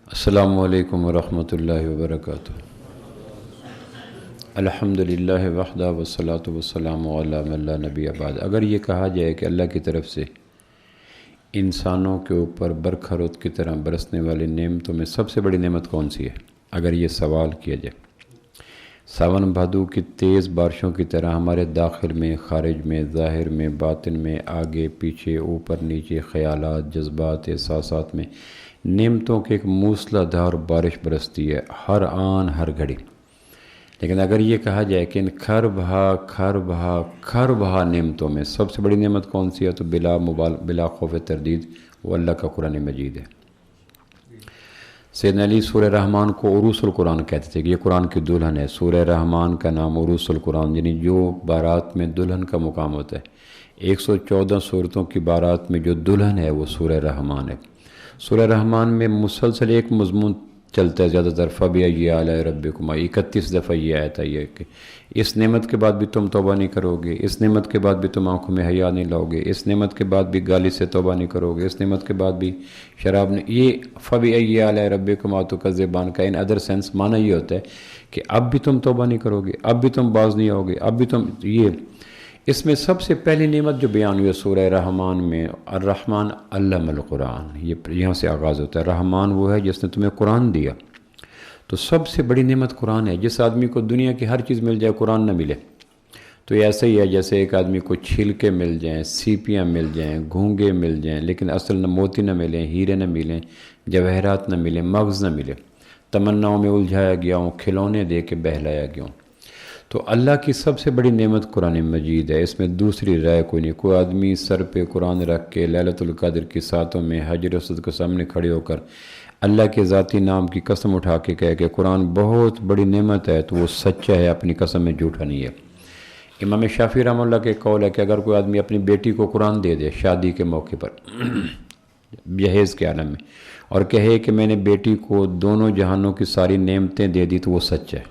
السلام علیکم ورحمۃ اللہ وبرکاتہ۔ الحمدللہ وحدہ والصلاۃ والسلام علی من لا نبی بعد۔ اگر یہ کہا جائے کہ اللہ کی طرف سے انسانوں کے اوپر برکھ رود کی طرح برسنے والی نعمتوں میں سب سے بڑی نعمت کون سی ہے، اگر یہ سوال کیا جائے، ساون بھادو کی تیز بارشوں کی طرح ہمارے داخل میں، خارج میں، ظاہر میں، باطن میں، آگے پیچھے، اوپر نیچے، خیالات، جذبات، احساسات میں نعمتوں کی ایک موسلا دھار بارش برستی ہے ہر آن ہر گھڑی۔ لیکن اگر یہ کہا جائے کہ ان کھر بہا نعمتوں میں سب سے بڑی نعمت کون سی ہے، تو بلا خوف تردید وہ اللہ کا قرآن مجید ہے۔ سیدنا علی سورہ رحمان کو عروس القرآن کہتے تھے کہ یہ قرآن کی دلہن ہے۔ سورہ رحمان کا نام عروس القرآن، یعنی جو بارات میں دلہن کا مقام ہوتا ہے۔ 114 صورتوں کی بارات میں جو دلہن ہے وہ سورہ رحمان ہے۔ سورہ رحمان میں مسلسل ایک مضمون چلتا ہے زیادہ تر، فَبِأَيِّ آلَاءِ رَبِّكُمَا 31 دفعہ یہ آیت ہے یہ کہ اس نعمت کے بعد بھی تم توبہ نہیں کرو گے، اس نعمت کے بعد بھی تم آنکھوں میں حیا نہیں لاؤ گے، اس نعمت کے بعد بھی گالی سے توبہ نہیں کرو گے، اس نعمت کے بعد بھی شراب نہیں۔ یہ فَبِأَيِّ آلَاءِ رَبِّكُمَا تُكَذِّبَانِ کا ان ادر سینس معنی یہ ہوتا ہے کہ اب بھی تم توبہ نہیں کرو گے، اب بھی تم باز نہیں آؤ گے، اب بھی تم یہ۔ اس میں سب سے پہلی نعمت جو بیان ہوئی ہے سورہ رحمان میں، الرحمن علم القرآن، یہ یہاں سے آغاز ہوتا ہے۔ رحمان وہ ہے جس نے تمہیں قرآن دیا، تو سب سے بڑی نعمت قرآن ہے۔ جس آدمی کو دنیا کی ہر چیز مل جائے قرآن نہ ملے تو یہ ایسا ہی ہے جیسے ایک آدمی کو چھلکے مل جائیں، سیپیاں مل جائیں، گھونگے مل جائیں، لیکن اصل نہ موتی نہ ملیں، ہیرے نہ ملیں، جواہرات نہ ملیں، مغز نہ ملے، تمناؤں میں الجھایا گیا ہوں، کھلونے دے کے بہلایا گیا ہوں۔ تو اللہ کی سب سے بڑی نعمت قرآن مجید ہے، اس میں دوسری رائے کوئی نہیں۔ کوئی آدمی سر پہ قرآن رکھ کے لیلۃ القدر کی ساتوں میں حجر اسود کے سامنے کھڑے ہو کر اللہ کے ذاتی نام کی قسم اٹھا کے کہے کہ قرآن بہت بڑی نعمت ہے، تو وہ سچا ہے، اپنی قسم میں جھوٹا نہیں ہے۔ امام شافعی رحمہ اللہ کے قول ہے کہ اگر کوئی آدمی اپنی بیٹی کو قرآن دے دے شادی کے موقع پر جہیز کے عالم میں، اور کہے کہ میں نے بیٹی کو دونوں جہانوں کی ساری نعمتیں دے دی، تو وہ سچ ہے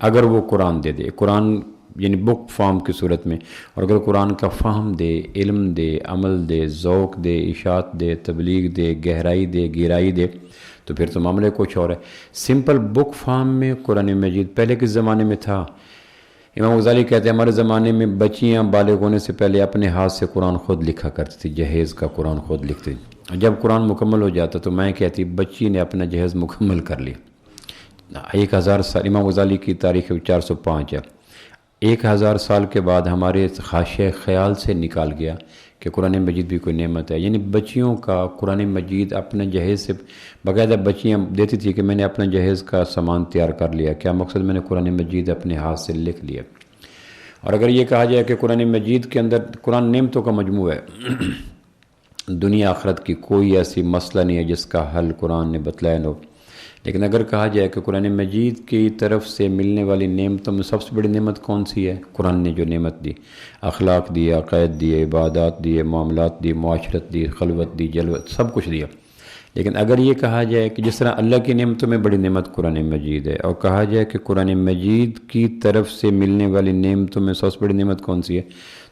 اگر وہ قرآن دے دے، قرآن یعنی بک فارم کی صورت میں، اور اگر قرآن کا فہم دے، علم دے، عمل دے، ذوق دے، اشاعت دے، تبلیغ دے، گہرائی دے، گہرائی دے، تو پھر تو معاملہ کچھ اور ہے۔ سمپل بک فارم میں قرآن مجید پہلے کے زمانے میں تھا۔ امام غزالی کہتے ہیں ہمارے زمانے میں بچیاں بالغ ہونے سے پہلے اپنے ہاتھ سے قرآن خود لکھا کرتی تھی، جہیز کا قرآن خود لکھتی تھی۔ جب قرآن مکمل ہو جاتا تو میں کہتی بچی نے اپنا جہیز مکمل کر لیا۔ 1000 سال امام غزالی کی تاریخ 405 ہے۔ 1000 سال کے بعد ہمارے خاشع خیال سے نکال گیا کہ قرآن مجید بھی کوئی نعمت ہے، یعنی بچیوں کا قرآن مجید اپنے جہیز سے باقاعدہ بچیاں دیتی تھی کہ میں نے اپنا جہیز کا سامان تیار کر لیا، کیا مقصد میں نے قرآن مجید اپنے ہاتھ سے لکھ لیا۔ اور اگر یہ کہا جائے کہ قرآن مجید کے اندر قرآن نعمتوں کا مجموعہ ہے، دنیا آخرت کی کوئی ایسی مسئلہ نہیں ہے جس کا حل قرآن نے بتلایا نہ ہو، لیکن اگر کہا جائے کہ قرآن مجید کی طرف سے ملنے والی نعمتوں میں سب سے بڑی نعمت کون سی ہے، قرآن نے جو نعمت دی، اخلاق دی، عقائد دیے، عبادات دیے، معاملات دی، معاشرت دی، خلوت دی، جلوت، سب کچھ دیا۔ لیکن اگر یہ کہا جائے کہ جس طرح اللہ کی نعمتوں میں بڑی نعمت قرآن مجید ہے، اور کہا جائے کہ قرآن مجید کی طرف سے ملنے والی نعمتوں میں سب سے بڑی نعمت کون سی ہے،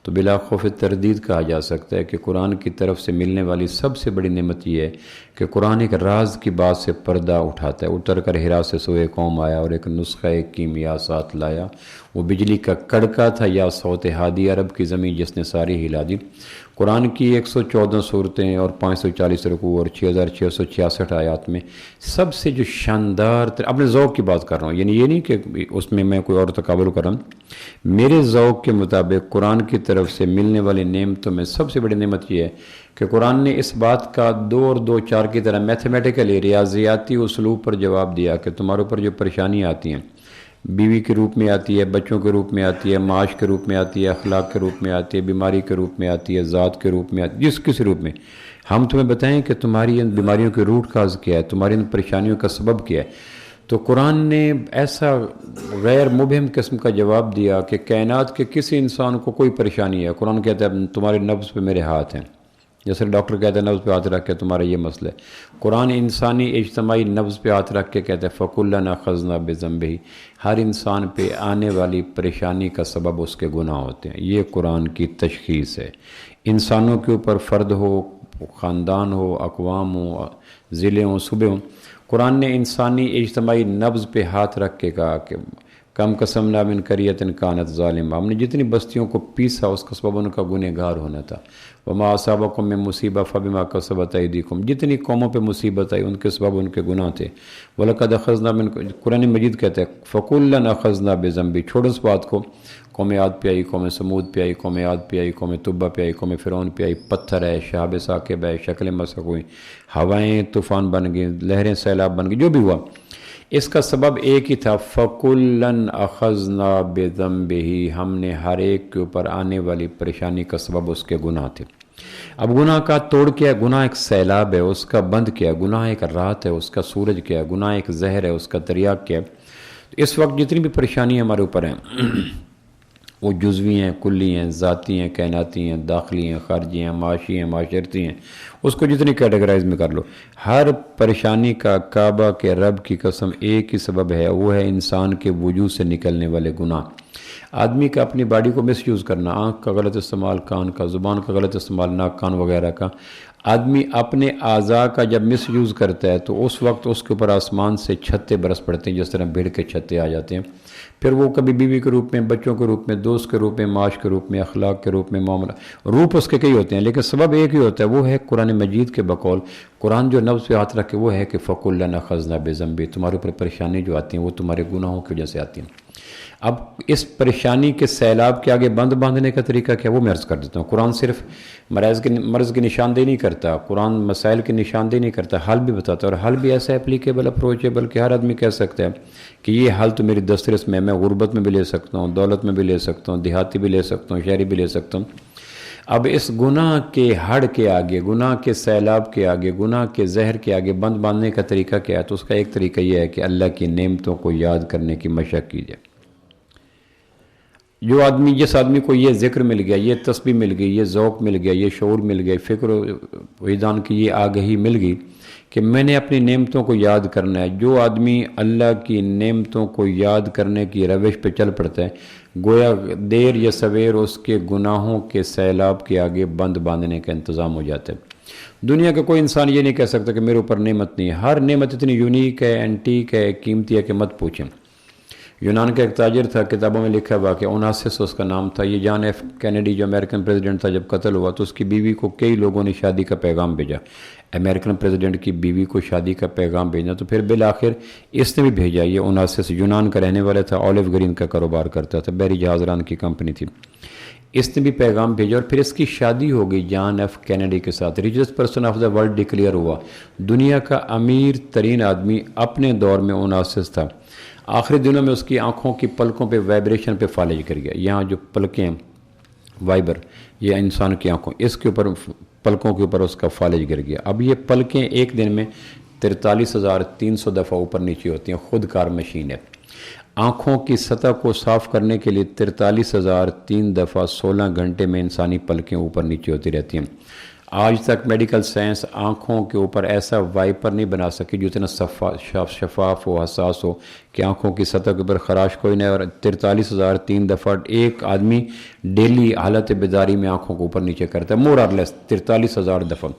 تو بلا خوف تردید کہا جا سکتا ہے کہ قرآن کی طرف سے ملنے والی سب سے بڑی نعمت یہ ہے کہ قرآن ایک راز کی بات سے پردہ اٹھاتا ہے۔ اتر کر ہرا سے سوئے قوم آیا اور ایک نسخہ کیمیا ساتھ لایا، وہ بجلی کا کڑکا تھا یا صوت ہادی، عرب کی زمین جس نے ساری ہلا دی۔ قرآن کی 114 صورتیں اور 540 رکوع اور 6666 آیات میں سب سے جو شاندار اپنے ذوق کی بات کر رہا ہوں، یعنی یہ نہیں کہ اس میں کوئی اور تقابل کر رہا ہوں، میرے ذوق کے مطابق قرآن کی طرف سے ملنے والی نعمتوں میں سب سے بڑی نعمت یہ ہے کہ قرآن نے اس بات کا 2 اور 2 4 کی طرح میتھمیٹیکلی ریاضیاتی اسلوب پر جواب دیا کہ تمہارے اوپر جو پریشانیاں آتی ہیں، بیوی کے روپ میں آتی ہے، بچوں کے روپ میں آتی ہے، معاش کے روپ میں آتی ہے، اخلاق کے روپ میں آتی ہے، بیماری کے روپ میں آتی ہے، ذات کے روپ میں آتی ہے، جس کسی روپ میں، ہم تمہیں بتائیں کہ تمہاری ان بیماریوں کے روٹ کاز کیا ہے، تمہاری ان پریشانیوں کا سبب کیا ہے۔ تو قرآن نے ایسا غیر مبہم قسم کا جواب دیا کہ کائنات کے کسی انسان کو کوئی پریشانی ہے، قرآن کہتا ہے تمہارے نبض پہ میرے ہاتھ ہیں، جیسے ڈاکٹر کہتا ہے نبض پہ ہاتھ رکھ کے تمہارا یہ مسئلہ ہے، قرآن انسانی اجتماعی نبض پہ ہاتھ رکھ کے کہتا ہے فَكُلًّا أَخَذْنَا بِذَنبِهِ، ہر انسان پہ آنے والی پریشانی کا سبب اس کے گناہ ہوتے ہیں۔ یہ قرآن کی تشخیص ہے۔ انسانوں کے اوپر فرد ہو، خاندان ہو، اقوام ہو، ضلع ہوں، صوبے ہوں، قرآن نے انسانی اجتماعی نبض پہ ہاتھ رکھ کے کہا کہ کم قسمنا من قریۃ کانت ظالمہ، ہم نے جتنی بستیوں کو پیسا اس کا سبب ان کا گنہگار ہونا تھا۔ وما اصابکم من مصیبہ فبما کسبت ایدیکم، جتنی قوموں پہ مصیبت آئی ان کے سبب ان کے گناہ تھے۔ وَلَقَدْ أَخَذْنَا مِن، قرآن مجید کہتے ہیں فَكُلًّا أَخَذْنَا بِذَنبِهِ، چھوڑو اس بات کو، قوم عاد پہ آئی، قوم سمود پہ آئی، قوم عاد پہ آئی، قوم تبا پہ آئی، قوم فرعون پہ آئی، پتھر ہے، شہاب ثاقب ہے، شکل مسخ ہوئی، ہوائیں طوفان بن گئی، لہریں سیلاب بن گئی، جو بھی ہوا اس کا سبب ایک ہی تھا، فَكُلًّا أَخَذْنَا بِذَنبِهِ، ہم نے ہر ایک کے اوپر آنے والی پریشانی کا سبب اس کے گناہ تھے۔ اب گناہ کا توڑ کیا ہے؟ گناہ ایک سیلاب ہے، اس کا بند کیا ہے؟ گناہ ایک رات ہے، اس کا سورج کیا ہے؟ گناہ ایک زہر ہے، اس کا تریاق کیا ہے؟ تو اس وقت جتنی بھی پریشانیاں ہمارے اوپر ہیں وہ جزوی ہیں، کلی ہیں، ذاتی ہیں، کائناتی ہیں، داخلی ہیں، خارجی ہیں، معاشی ہیں، معاشرتی ہیں، اس کو جتنی کیٹیگرائز میں کر لو، ہر پریشانی کا کعبہ کے رب کی قسم ایک ہی سبب ہے، وہ ہے انسان کے وجود سے نکلنے والے گناہ۔ آدمی کا اپنی باڈی کو مس یوز کرنا، آنکھ کا غلط استعمال، کان کا، زبان کا غلط استعمال، ناک کان وغیرہ کا، آدمی اپنے اعضاء کا جب مس یوز کرتا ہے تو اس وقت اس کے اوپر آسمان سے چھتے برس پڑتے ہیں، جس طرح بھیڑ کے چھتے آ جاتے ہیں۔ پھر وہ کبھی بیوی کے روپ میں، بچوں کے روپ میں، دوست کے روپ میں، معاش کے روپ میں، اخلاق کے روپ میں، معاملہ، روپ اس کے کئی ہوتے ہیں، لیکن سبب ایک ہی ہوتا ہے، وہ ہے قرآن مجید کے بقول، قرآن جو نبض پہ ہاتھ رکھے وہ ہے کہ فَكُلًّا أَخَذْنَا بِذَنبِهِ، تمہارے اوپر پریشانی جو آتی ہیں وہ تمہارے گناہوں کی وجہ سے آتی ہیں۔ اب اس پریشانی کے سیلاب کے آگے بند باندھنے کا طریقہ کیا وہ میں عرض کر دیتا ہوں۔ قرآن صرف مرض کی نشاندہی نہیں کرتا، قرآن مسائل کی نشاندہی نہیں کرتا، حل بھی بتاتا ہے، اور حل بھی ایسا اپلیکیبل اپروچیبل کہ ہر آدمی کہہ سکتا ہے کہ یہ حل تو میری دسترس میں، میں غربت میں بھی لے سکتا ہوں، دولت میں بھی لے سکتا ہوں، دیہاتی بھی لے سکتا ہوں، شہری بھی لے سکتا ہوں۔ اب اس گناہ کے ہڑ کے آگے، گناہ کے سیلاب کے آگے، گناہ کے زہر کے آگے بند باندھنے کا طریقہ کیا ہے؟ تو اس کا ایک طریقہ یہ ہے کہ اللہ کی نعمتوں کو یاد کرنے کی مشق کیجیے۔ جس آدمی کو یہ ذکر مل گیا، یہ تسبیح مل گئی، یہ ذوق مل گیا، یہ شعور مل گیا، فکر و وجدان کی یہ آگہی مل گئی کہ میں نے اپنی نعمتوں کو یاد کرنا ہے، جو آدمی اللہ کی نعمتوں کو یاد کرنے کی روش پہ چل پڑتا ہے، گویا دیر یا سویر اس کے گناہوں کے سیلاب کے آگے بند باندھنے کا انتظام ہو جاتا ہے۔ دنیا کا کوئی انسان یہ نہیں کہہ سکتا کہ میرے اوپر نعمت نہیں ہے، ہر نعمت اتنی یونیک ہے، اینٹیک ہے، قیمتی ہے کہ مت پوچھیں۔ یونان کا ایک تاجر تھا، کتابوں میں لکھا ہوا کہ اوناسس اس کا نام تھا، یہ جان ایف کینیڈی جو امریکن پریزیڈنٹ تھا جب قتل ہوا تو اس کی بیوی کو کئی لوگوں نے شادی کا پیغام بھیجا، امریکن پریزیڈنٹ کی بیوی کو شادی کا پیغام بھیجنا، تو پھر بالآخر اس نے بھی بھیجا۔ یہ اوناسس یونان کا رہنے والا تھا، اولیو گرین کا کاروبار کرتا تھا، بحری جہازران کی کمپنی تھی، اس نے بھی پیغام بھیجا اور پھر اس کی شادی ہو گئی جان ایف کینیڈی کے ساتھ۔ Richest person of the world declare ہوا، دنیا کا امیر ترین آدمی اپنے دور میں اوناسس تھا۔ آخری دنوں میں اس کی آنکھوں کی پلکوں پہ وائبریشن پہ فالج کر گیا، یہاں جو پلکیں ہیں وائبر، یہ انسان کی آنکھوں، اس کے اوپر پلکوں کے اوپر اس کا فالج گر گیا۔ اب یہ پلکیں ایک دن میں 43,300 دفعہ اوپر نیچے ہوتی ہیں، خود کار مشین ہے۔ آنکھوں کی سطح کو صاف کرنے کے لیے 43,003 دفعہ 16 گھنٹے میں انسانی پلکیں اوپر نیچے ہوتی رہتی ہیں۔ آج تک میڈیکل سائنس آنکھوں کے اوپر ایسا وائپر نہیں بنا سکی جو اتنا شفاف ہو، حساس ہو کہ آنکھوں کی سطح کے اوپر خراش کوئی نہیں، اور 43,003 دفعہ ایک آدمی ڈیلی حالت بیداری میں آنکھوں کو اوپر نیچے کرتا ہے، مور اور لیس 43,000 دفعہ۔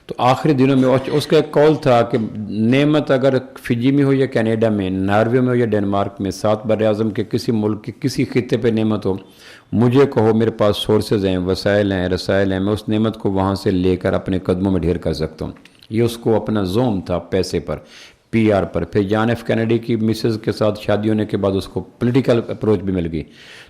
تو آخری دنوں میں اس کا ایک قول تھا کہ نعمت اگر فجی میں ہو یا کینیڈا میں، ناروے میں ہو یا ڈنمارک میں، 7 بر اعظم کے کسی ملک کے کسی خطے پہ نعمت ہو، مجھے کہو، میرے پاس سورسز ہیں، وسائل ہیں، رسائل ہیں، میں اس نعمت کو وہاں سے لے کر اپنے قدموں میں ڈھیر کر سکتا ہوں۔ یہ اس کو اپنا زوم تھا، پیسے پر، پی آر پر۔ پھر جان ایف کینیڈی کی مسز کے ساتھ شادی ہونے کے بعد اس کو پولیٹیکل اپروچ بھی مل گئی،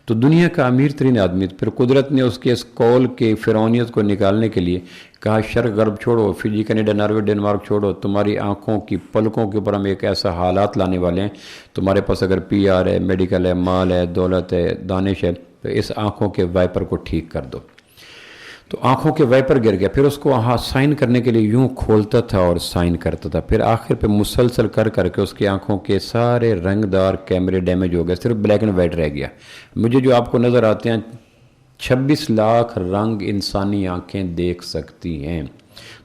تو دنیا کا امیر ترین آدمی۔ پھر قدرت نے اس کے اس قول کے فرعونیت کو نکالنے کے لیے کہا شرق غرب چھوڑو، فجی کینیڈا ناروے ڈنمارک چھوڑو، تمہاری آنکھوں کی پلکوں کے اوپر ہم ایک ایسا حالات لانے والے ہیں، تمہارے پاس اگر پی آر ہے، میڈیکل ہے، مال ہے، دولت ہے، دانش ہے، تو اس آنکھوں کے وائپر کو ٹھیک کر دو۔ تو آنکھوں کے وائپر گر گیا، پھر اس کو سائن کرنے کے لیے یوں کھولتا تھا اور سائن کرتا تھا، پھر آخر پہ مسلسل کر کے اس کی آنکھوں کے سارے رنگ دار کیمرے ڈیمیج ہو گئے، صرف بلیک اینڈ وائٹ رہ گیا۔ مجھے جو آپ کو نظر آتے ہیں 26 لاکھ رنگ انسانی آنکھیں دیکھ سکتی ہیں،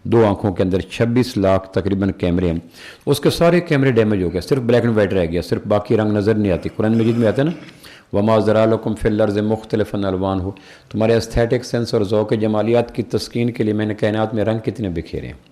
2 آنکھوں کے اندر 26 لاکھ تقریباً کیمرے ہیں، اس کے سارے کیمرے ڈیمیج ہو گئے، صرف بلیک اینڈ وائٹ رہ گیا، صرف باقی رنگ نظر نہیں آتی۔ قرآن مجید میں آتا ہے نا وما ذرا لکم فی الارض مختلفا الوان ہو، تمہارے استھیٹک سینس اور ذوق جمالیات کی تسکین کے لیے میں نے کائنات میں رنگ کتنے بکھیرے ہیں،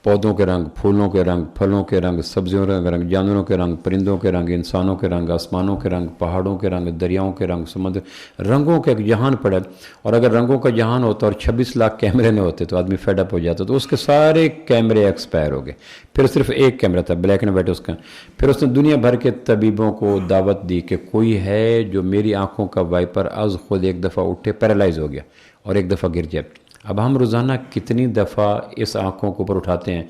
پودوں کے رنگ، پھولوں کے رنگ، پھلوں کے رنگ، سبزیوں کے رنگ، جانوروں کے رنگ، پرندوں کے رنگ، انسانوں کے رنگ، آسمانوں کے رنگ، پہاڑوں کے رنگ، دریاؤں کے رنگ، سمندر، رنگوں کا ایک جہان پڑا۔ اور اگر رنگوں کا جہان ہوتا اور 26 لاکھ کیمرے نہ ہوتے تو آدمی فیڈ اپ ہو جاتا، تو اس کے سارے کیمرے ایکسپائر ہو گئے، پھر صرف ایک کیمرہ تھا بلیک اینڈ وائٹ اس کا۔ پھر اس نے دنیا بھر کے طبیبوں کو دعوت دی کہ کوئی ہے جو میری آنکھوں کا وائپر از خود ایک دفعہ اٹھے پیرالائز ہو گیا اور ایک دفعہ گر جائے۔ اب ہم روزانہ کتنی دفعہ اس آنکھوں کو اوپر اٹھاتے ہیں؟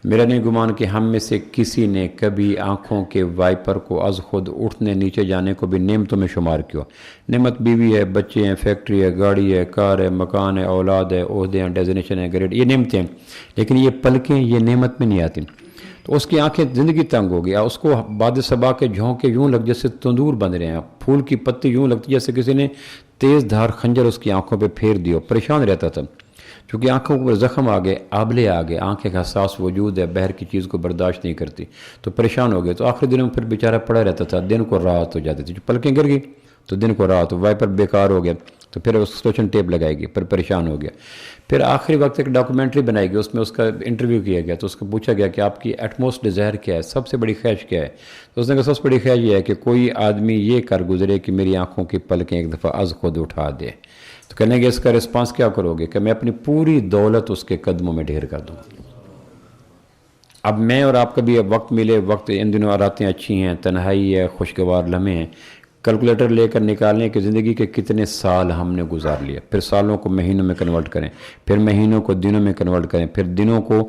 میرا نہیں گمان کہ ہم میں سے کسی نے کبھی آنکھوں کے وائپر کو از خود اٹھنے نیچے جانے کو بھی نعمتوں میں شمار کیا۔ نعمت بیوی ہے، بچے ہیں، فیکٹری ہے، گاڑی ہے، کار ہے، مکان ہے، اولاد ہے، عہدے ہیں، ڈیزنیشن ہے، گریڈ، یہ نعمتیں ہیں، لیکن یہ پلکیں یہ نعمت میں نہیں آتی۔ تو اس کی آنکھیں زندگی تنگ ہو گیا، اس کو باد صبا کے جھونکے یوں لگ جیسے تندور بن رہے ہیں، پھول کی پتی یوں لگتی جیسے کسی نے تیز دھار خنجر اس کی آنکھوں پہ پھیر دیو، پریشان رہتا تھا، کیونکہ آنکھوں پر زخم آ گئے، آبلے آ گئے، آنکھ ایک حساس وجود ہے، باہر کی چیز کو برداشت نہیں کرتی، تو پریشان ہو گئے۔ تو آخری دنوں میں پھر بیچارہ پڑا رہتا تھا، دن کو رات ہو جاتی تھی، جو پلکیں گر گئی تو دن کو رات، وائپر بیکار ہو گیا تو پھر اس سلوشن ٹیپ لگائے گی، پھر پریشان ہو گیا۔ پھر آخری وقت ایک ڈاکومنٹری بنائی گئی، اس میں اس کا انٹرویو کیا گیا، تو اس کو پوچھا گیا کہ آپ کی ایٹموسٹ ڈیزائر کیا ہے، سب سے بڑی خواہش کیا ہے؟ تو اس نے کہا سب سے بڑی خواہش یہ ہے کہ کوئی آدمی یہ کر گزرے کہ میری آنکھوں کی پلکیں ایک دفعہ از خود اٹھا دے۔ تو کہنے گے اس کا رسپانس کیا کرو گے؟ کہ میں اپنی پوری دولت اس کے قدموں میں ڈھیر کر دوں۔ اب میں اور آپ کا بھی وقت ملے، وقت ان دنوں راتیں اچھی ہیں، تنہائی ہے، خوشگوار لمحے ہیں، کیلکولیٹر لے کر نکالنے کہ زندگی کے کتنے سال ہم نے گزار لیے، پھر سالوں کو مہینوں میں کنورٹ کریں، پھر مہینوں کو دنوں میں کنورٹ کریں، پھر دنوں کو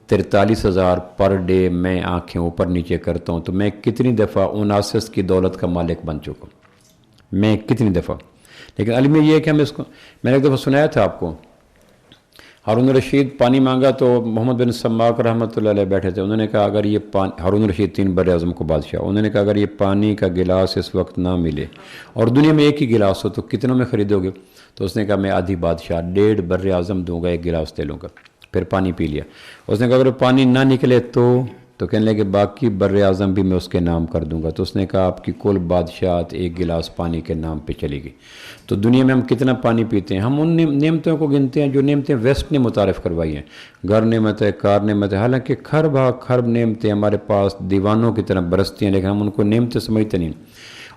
43,000 پر ڈے میں آنکھیں اوپر نیچے کرتا ہوں، تو میں کتنی دفعہ اوناسس کی دولت کا مالک بن چکا ہوں، میں کتنی دفعہ۔ لیکن علم یہ ہے کہ ہم اس کو، میں نے ایک دفعہ سنایا تھا آپ کو، ہارون رشید پانی مانگا تو محمد بن سماک رحمۃ اللہ علیہ بیٹھے تھے، انہوں نے کہا اگر یہ پانی، ہارون رشید 3 بر اعظم کو بادشاہ، انہوں نے کہا اگر یہ پانی کا گلاس اس وقت نہ ملے اور دنیا میں ایک ہی گلاس ہو تو کتنوں میں خریدو گے؟ تو اس نے کہا میں آدھی بادشاہ 1.5 بر اعظم دوں گا، ایک گلاس دے لوں گا۔ پھر پانی پی لیا، اس نے کہا اگر پانی نہ نکلے تو کہنے لگے باقی بر اعظم بھی میں اس کے نام کر دوں گا۔ تو اس نے کہا آپ کی کل بادشاہت ایک گلاس پانی کے نام پہ چلے گی۔ تو دنیا میں ہم کتنا پانی پیتے ہیں؟ ہم ان نعمتوں کو گنتے ہیں جو نعمتیں ویسٹ نے متعارف کروائی ہیں، گھر نعمت ہے، کار نعمت ہے، حالانکہ خرب نعمتیں ہمارے پاس دیوانوں کی طرح برستی ہیں، لیکن ہم ان کو نعمتیں سمجھتے نہیں۔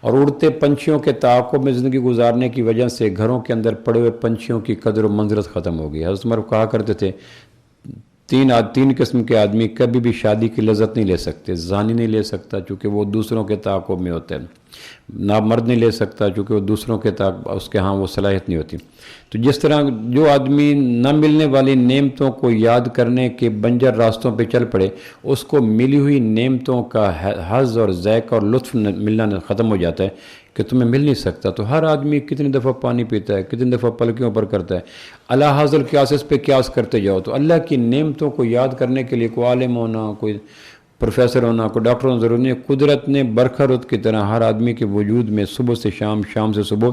اور اڑتے پنچھیوں کے تعاقب میں زندگی گزارنے کی وجہ سے گھروں کے اندر پڑے ہوئے پنچھیوں کی قدر و منزلت ختم ہو گئی۔ حضرت عمر کہا کرتے تھے 3 قسم کے آدمی کبھی بھی شادی کی لذت نہیں لے سکتے، زانی نہیں لے سکتا چونکہ وہ دوسروں کے تعاقب میں ہوتا ہے، نامرد نہیں لے سکتا چونکہ وہ دوسروں کے اس کے ہاں وہ صلاحیت نہیں ہوتی۔ تو جس طرح جو آدمی نہ ملنے والی نعمتوں کو یاد کرنے کے بنجر راستوں پہ چل پڑے، اس کو ملی ہوئی نعمتوں کا حظ اور ذائقہ اور لطف ملنا ختم ہو جاتا ہے کہ تمہیں مل نہیں سکتا۔ تو ہر آدمی کتنی دفعہ پانی پیتا ہے، کتنی دفعہ پلکیوں پر کرتا ہے، اللہ حاضر قیاس پہ قیاس کرتے جاؤ۔ تو اللہ کی نعمتوں کو یاد کرنے کے لیے کوئی عالم ہونا، کوئی پروفیسر ہونا، کوئی ڈاکٹر ہونا ضروری نہیں ہے۔ قدرت نے برکھا رت کی طرح ہر آدمی کے وجود میں صبح سے شام، شام سے صبح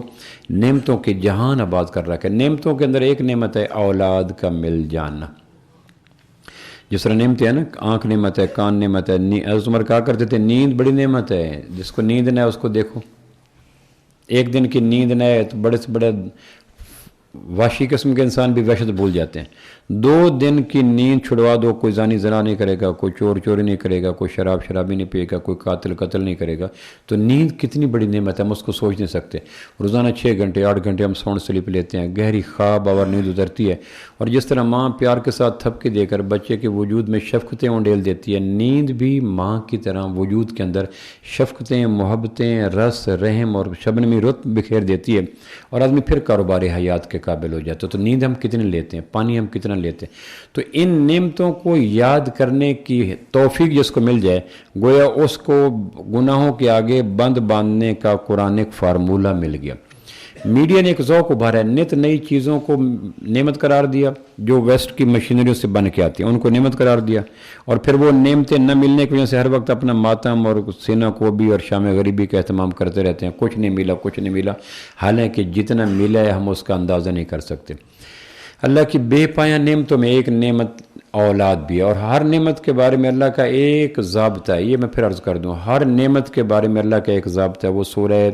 نعمتوں کے جہان آباد کر رکھا ہے۔ نعمتوں کے اندر ایک نعمت ہے اولاد کا مل جانا۔ جس طرح نعمت ہے نا، آنکھ نعمت ہے، کان نعمت ہے، حضرت عمر کہا کرتے تھے نیند بڑی نعمت ہے، جس کو نیند نہ ہے اس کو دیکھو۔ ایک دن کی نیند نہ ہے تو بڑے سے بڑے وحشی قسم کے انسان بھی وحشت بھول جاتے ہیں۔ 2 دن کی نیند چھڑوا دو، کوئی زانی زنا نہیں کرے گا، کوئی چور چوری نہیں کرے گا، کوئی شرابی نہیں پیے گا، کوئی قاتل قتل نہیں کرے گا۔ تو نیند کتنی بڑی نعمت ہے، ہم اس کو سوچ نہیں سکتے۔ روزانہ 6 گھنٹے 8 گھنٹے ہم ساؤنڈ سلیپ لیتے ہیں، گہری خواب اور نیند اترتی ہے، اور جس طرح ماں پیار کے ساتھ تھپکی دے کر بچے کے وجود میں شفقتیں اونڈیل دیتی ہے، نیند بھی ماں کی طرح وجود کے اندر شفقتیں، محبتیں، رس، رحم اور شبنمی رت بکھیر دیتی ہے، اور آدمی پھر کاروبار حیات کے قابل ہو جاتا ہے۔ تو نیند ہم کتنے لیتے ہیں، پانی ہم کتنا لیتے ہیں۔ تو ان نعمتوں کو یاد کرنے کی توفیق جس کو مل جائے، گویا اس کو گناہوں کے آگے بند باندھنے کا قرآن ایک فارمولہ مل گیا۔ میڈیا نے ایک ذوق ابھارا ہے، نت نئی چیزوں کو نعمت قرار دیا جو ویسٹ کی مشینریوں سے بن کے آتی ہیں، ان کو نعمت قرار دیا، اور پھر وہ نعمتیں نہ ملنے کی وجہ سے ہر وقت اپنا ماتم اور سینہ کوبی اور شام غریبی کا اہتمام کرتے رہتے ہیں، کچھ نہیں ملا، کچھ نہیں ملا، حالانکہ جتنا ملا ہے ہم اس کا اندازہ نہیں کر سکتے۔ اللہ کی بے پایا نعمتوں میں ایک نعمت اولاد بھی ہے۔ اور ہر نعمت کے بارے میں اللہ کا ایک ضابطہ ہے، یہ میں پھر عرض کر دوں، ہر نعمت کے بارے میں اللہ کا ایک ضابطہ ہے۔ وہ سورہ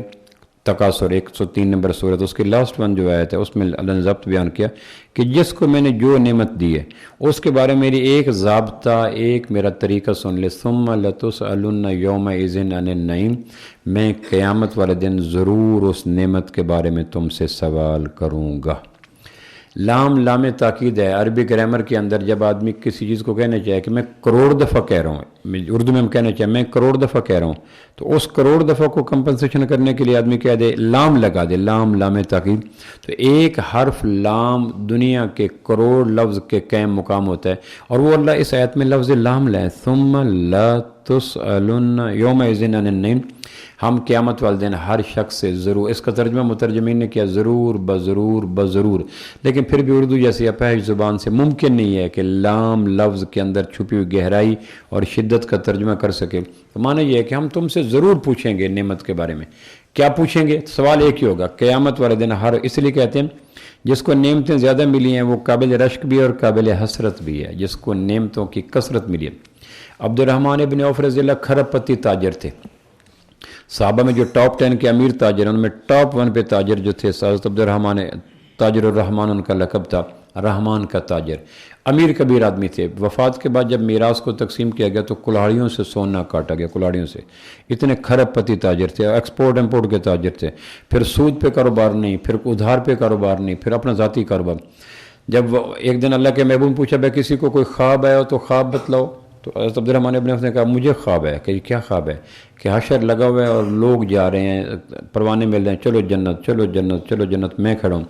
تکاثر 103 نمبر سورت، اس کی لاسٹ ون جو آیت ہے اس میں اللہ نے ضابط بیان کیا کہ جس کو میں نے جو نعمت دی ہے اس کے بارے میں میری ایک ضابطہ، ایک میرا طریقہ سن لے، ثم لتسألن یومئذ عن النعیم، میں قیامت والے دن ضرور اس نعمت کے بارے میں تم سے سوال کروں گا۔ لام تاکید ہے۔ عربی گرامر کے اندر جب آدمی کسی چیز کو کہنا چاہے کہ میں کروڑ دفعہ کہہ رہا ہوں، اردو میں ہم کہنا چاہیں میں کروڑ دفعہ کہہ رہا ہوں، تو اس کروڑ دفعہ کو کمپنسیشن کرنے کے لیے آدمی کہہ دے لام لگا دے، لام تاکید۔ تو ایک حرف لام دنیا کے کروڑ لفظ کے قائم مقام ہوتا ہے، اور وہ اللہ اس آیت میں لفظ لام لائے، ثم لتسألن یومئذ عن النعیم، ہم قیامت والے دن ہر شخص سے ضرور، اس کا ترجمہ مترجمین نے کیا ضرور بضرور، لیکن پھر بھی اردو جیسی اپہج زبان سے ممکن نہیں ہے کہ لام لفظ کے اندر چھپی ہوئی گہرائی اور شدت کا ترجمہ کر سکے۔ تو معنی یہ ہے کہ ہم تم سے ضرور پوچھیں گے نعمت کے بارے میں۔ کیا پوچھیں گے؟ سوال ایک ہی ہوگا قیامت والے دن ہر، اس لیے کہتے ہیں جس کو نعمتیں زیادہ ملی ہیں وہ قابل رشک بھی ہے اور قابل حسرت بھی ہے، جس کو نعمتوں کی کثرت ملی ہے۔ عبد الرحمن ابن عوف رضی اللہ کھرب پتی تاجر تھے، صحابہ میں جو ٹاپ 10 کے امیر تاجر ہیں ان میں ٹاپ 1 پہ تاجر جو تھے حضرت عبد الرحمن، تاجر الرحمن ان کا لقب تھا، رحمان کا تاجر، امیر کبیر آدمی تھے۔ وفات کے بعد جب میراث کو تقسیم کیا گیا تو کلاڑیوں سے سونا کاٹا گیا، کلاڑیوں سے، اتنے کھرب پتی تاجر تھے، ایکسپورٹ امپورٹ کے تاجر تھے، پھر سود پہ کاروبار نہیں، پھر ادھار پہ کاروبار نہیں، پھر اپنا ذاتی کاروبار۔ جب ایک دن اللہ کے محبوب نے پوچھا بھائی کسی کو کوئی خواب آیا ہو تو خواب بتلاؤ، تو حضرت عبد الرحمن ابن عوف نے کہا مجھے خواب ہے۔ کہ کیا خواب ہے؟ کہ حشر لگا ہوا ہے اور لوگ جا رہے ہیں، پروانے مل رہے ہیں، چلو جنت چلو جنت چلو جنت، میں کھڑا ہوں۔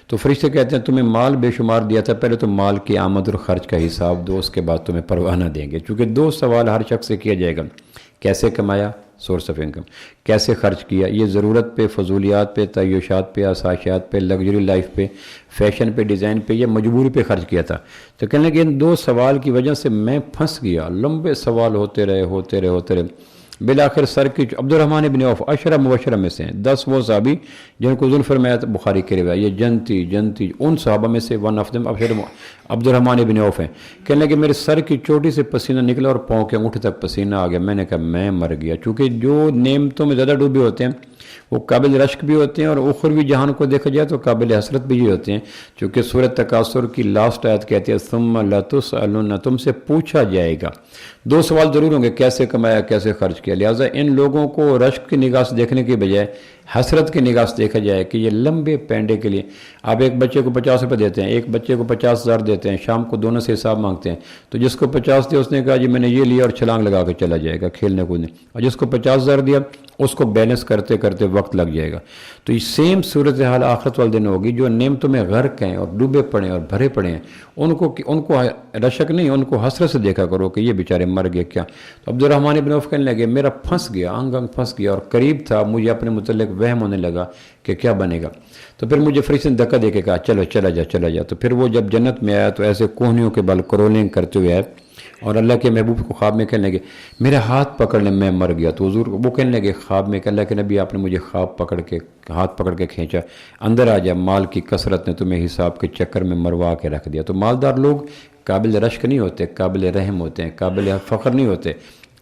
تو فرشتے کہتے ہیں تمہیں مال بے شمار دیا تھا، پہلے تو مال کی آمد اور خرچ کا حساب دو، اس کے بعد تمہیں پروانہ دیں گے، چونکہ 2 سوال ہر شخص سے کیا جائے گا، کیسے کمایا، سورس آف انکم، کیسے خرچ کیا، یہ ضرورت پہ، فضولیات پہ، تعیشات پہ، آسائشات پہ، لگژری لائف پہ، فیشن پہ، ڈیزائن پہ، یہ مجبوری پہ خرچ کیا تھا۔ تو کہنے لگے ان 2 سوال کی وجہ سے میں پھنس گیا، لمبے سوال ہوتے رہے، بالآخر سر کی عبد الرحمن ابن عوف 10 مبشرہ میں سے ہیں، 10 وہ صحابی جن کو ذوالفر فرمایا بخاری کے روایت، یہ جنتی ان صحابہ میں سے ون آف دم عبد الرحمن ابن عوف ہیں۔ کہنے لگے میرے سر کی چوٹی سے پسینہ نکلا اور پاؤں کے انگوٹھے تک پسینہ آ گیا، میں نے کہا میں مر گیا، چونکہ جو نعمتوں میں زیادہ ڈوبے ہوتے ہیں وہ قابل رشک بھی ہوتے ہیں، اور اخروی جہان کو دیکھا جائے تو قابل حسرت بھی ہوتے ہیں، چونکہ سورۃ تکاثر کی لاسٹ آیت کہتی ہے ثم لتسألن، تم سے پوچھا جائے گا۔ 2 سوال ضرور ہوں گے، کیسے کمایا، کیسے خرچ کیا۔ لہٰذا ان لوگوں کو رشک کی نگاہ سے دیکھنے کی بجائے حسرت کی نگاہ سے دیکھا جائے کہ یہ لمبے پینڈے کے لیے آپ ایک بچے کو 50 روپے دیتے ہیں، ایک بچے کو 50,000 دیتے ہیں، شام کو دونوں سے حساب مانگتے ہیں، تو جس کو 50 دیا اس نے کہا جی میں نے یہ لیا اور چھلانگ لگا کے چلا جائے گا کھیلنے کودنے، اور جس کو 50,000 دیا اس کو بیلنس کرتے کرتے وقت لگ جائے گا۔ تو یہ سیم صورتحال آخرت والے دن ہوگی، جو نعمتوں میں غرق ہیں اور ڈوبے پڑے ہیں اور بھرے پڑے ہیں، ان کو رشک نہیں، ان کو حسرت سے دیکھا کرو کہ یہ بیچارے مر گئے کیا۔ تو عبد الرحمن ابن عوف کہنے لگے میرا پھنس گیا، انگ پھنس گیا، اور قریب تھا مجھے اپنے متعلق وہم ہونے لگا کہ کیا بنے گا۔ تو پھر مجھے فرشتے نے دھکا دے کے کہا چلو چلا جا۔ تو پھر وہ جب جنت میں آیا تو ایسے کوہنیوں کے بل کرولنگ کرتے ہوئے آئے، اور اللہ کے محبوب کو خواب میں کہنے لگے میرے ہاتھ پکڑ لیں میں مر گیا۔ تو حضور وہ کہنے لگے خواب میں کہ اللہ کے نبی آپ نے مجھے ہاتھ پکڑ کے کھینچا، اندر آ جا، مال کی کثرت نے تمہیں حساب کے چکر میں مروا کے رکھ دیا۔ تو مالدار لوگ قابل رشک نہیں ہوتے، قابل رحم ہوتے ہیں، قابل فخر نہیں ہوتے،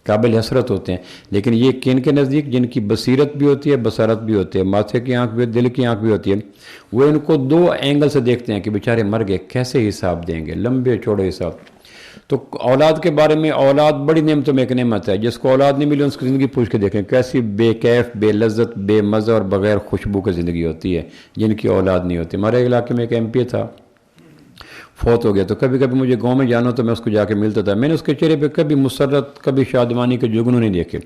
قابل حسرت ہوتے ہیں، لیکن یہ کن کے نزدیک جن کی بصیرت بھی ہوتی ہے، بصارت بھی ہوتی ہے، ماتھے کی آنکھ بھی، دل کی آنکھ بھی ہوتی ہے، وہ ان کو 2 اینگل سے دیکھتے ہیں کہ بیچارے مر گئے، کیسے حساب دیں گے، لمبے چوڑے حساب۔ تو اولاد کے بارے میں، اولاد بڑی نعمتوں میں ایک نعمت ہے، جس کو اولاد نہیں ملی اس کی زندگی پوچھ کے دیکھیں کیسی بے کیف، بے لذت، بے مزہ اور بغیر خوشبو کی زندگی ہوتی ہے جن کی اولاد نہیں ہوتی۔ ہمارے علاقے میں ایک ایم پی تھا، فوت ہو گیا، تو کبھی کبھی مجھے گاؤں میں جانا تو میں اس کو جا کے ملتا تھا، میں نے اس کے چہرے پہ کبھی مسرت، کبھی شادمانی کے جگنوں نہیں دیکھے،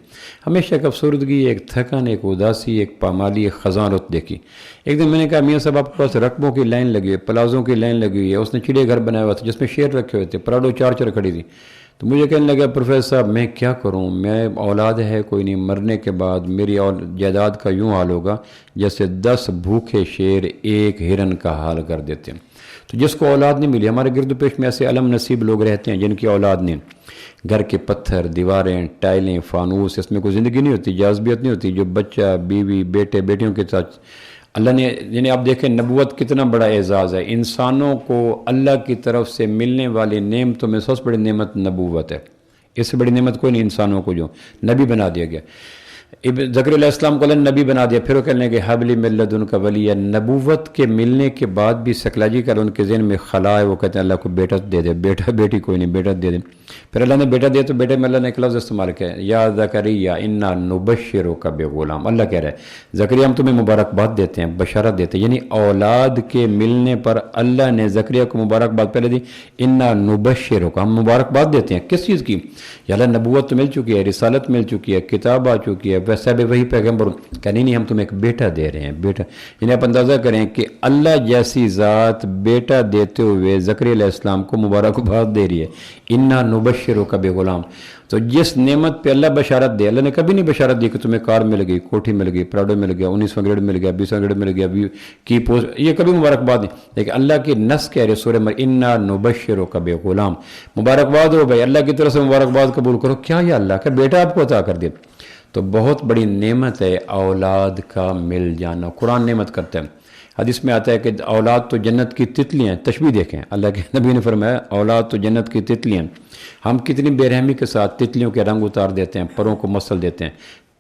ہمیشہ ایک افسردگی، ایک تھکن، ایک اداسی، ایک پامالی، ایک خزانت دیکھی۔ ایک دن میں نے کہا میاں صاحب آپ کے پاس رقبوں کی لائن لگی ہے، پلازوں کی لائن لگی ہوئی ہے، اس نے چڑے گھر بنایا ہوا تھا جس میں شیر رکھے ہوئے تھے، پراڈو 4 کھڑی تھی۔ تو مجھے کہنے لگا پروفیسر صاحب میں کیا کروں، میں اولاد ہے کوئی نہیں، مرنے کے بعد میری جائیداد کا یوں حال ہوگا جیسے 10 بھوکے شیر ایک ہرن کا حال کر دیتے ہیں۔ تو جس کو اولاد نہیں ملی، ہمارے گرد و پیش میں ایسے علم نصیب لوگ رہتے ہیں جن کی اولاد نہیں، گھر کے پتھر، دیواریں، ٹائلیں، فانوس، اس میں کوئی زندگی نہیں ہوتی، جاذبیت نہیں ہوتی، جو بچہ، بیوی، بیٹے، بیٹیوں کے ساتھ اللہ نے یعنی آپ دیکھیں نبوت کتنا بڑا اعزاز ہے، انسانوں کو اللہ کی طرف سے ملنے والی نعمتوں میں سب سے بڑی نعمت نبوت ہے، اس سے بڑی نعمت کوئی نہیں انسانوں کو جو نبی بنا دیا گیا۔ زکریا علیہ السلام کو اللہ نے نبی بنا دیا، پھر وہ کہنے کہ حبلی من لدنک ولیہ، نبوت کے ملنے کے بعد بھی سائیکلوجیکل ان کے ذہن میں خلا ہے، وہ کہتے ہیں اللہ کو بیٹا دے دے، بیٹا بیٹی کوئی نہیں، بیٹا دے دے۔ پھر اللہ نے بیٹا دیا تو بیٹے میں اللہ نے ایک لفظ استعمال کیا، یا زکریا انا نبشرک بغلام، اللہ کہہ رہا ہے زکریا ہم تمہیں مبارکباد دیتے ہیں، بشارت دیتے ہیں، یعنی اولاد کے ملنے پر اللہ نے زکریا کو مبارکباد پہلے دی، انا نبشرک، ہم مبارکباد دیتے ہیں کس چیز کی؟ یا اللہ نبوت تو مل چکی ہے، رسالت مل چکی ہے، کتاب آ چکی ہے، ویسے وہی پیغمبر کہ نہیں ہم تمہیں ایک بیٹا دے رہے ہیں، بیٹا۔ یعنی آپ اندازہ کریں کہ اللہ جیسی ذات بیٹا دیتے ہوئے زکریا علیہ السلام کو مبارکباد دے رہی ہے، انا نبشرک بغلام۔ تو جس نعمت پہ اللہ بشارت دے، اللہ نے کبھی نہیں بشارت دی کہ تمہیں کار مل گئی، کوٹھی مل گئی، پراڈو مل گیا، 19واں گریڈ مل گیا، 20واں گریڈ مل گیا، کی پوسٹ، یہ کبھی مبارکباد نہیں، لیکن اللہ کی نص کہہ رہے سورہ انا نبشرک بغلام، مبارکباد ہو بھائی، اللہ کی طرف سے مبارکباد قبول کرو، کیا یا اللہ کا بیٹا آپ کو عطا کر دے۔ تو بہت بڑی نعمت ہے اولاد کا مل جانا، قرآن نعمت کرتا ہے۔ حدیث میں آتا ہے کہ اولاد تو جنت کی تتلیاں، تشبیہ دیکھیں، اللہ کے نبی نے فرمایا اولاد تو جنت کی تتلیاں۔ ہم کتنی بے رحمی کے ساتھ تتلیوں کے رنگ اتار دیتے ہیں، پروں کو مسل دیتے ہیں۔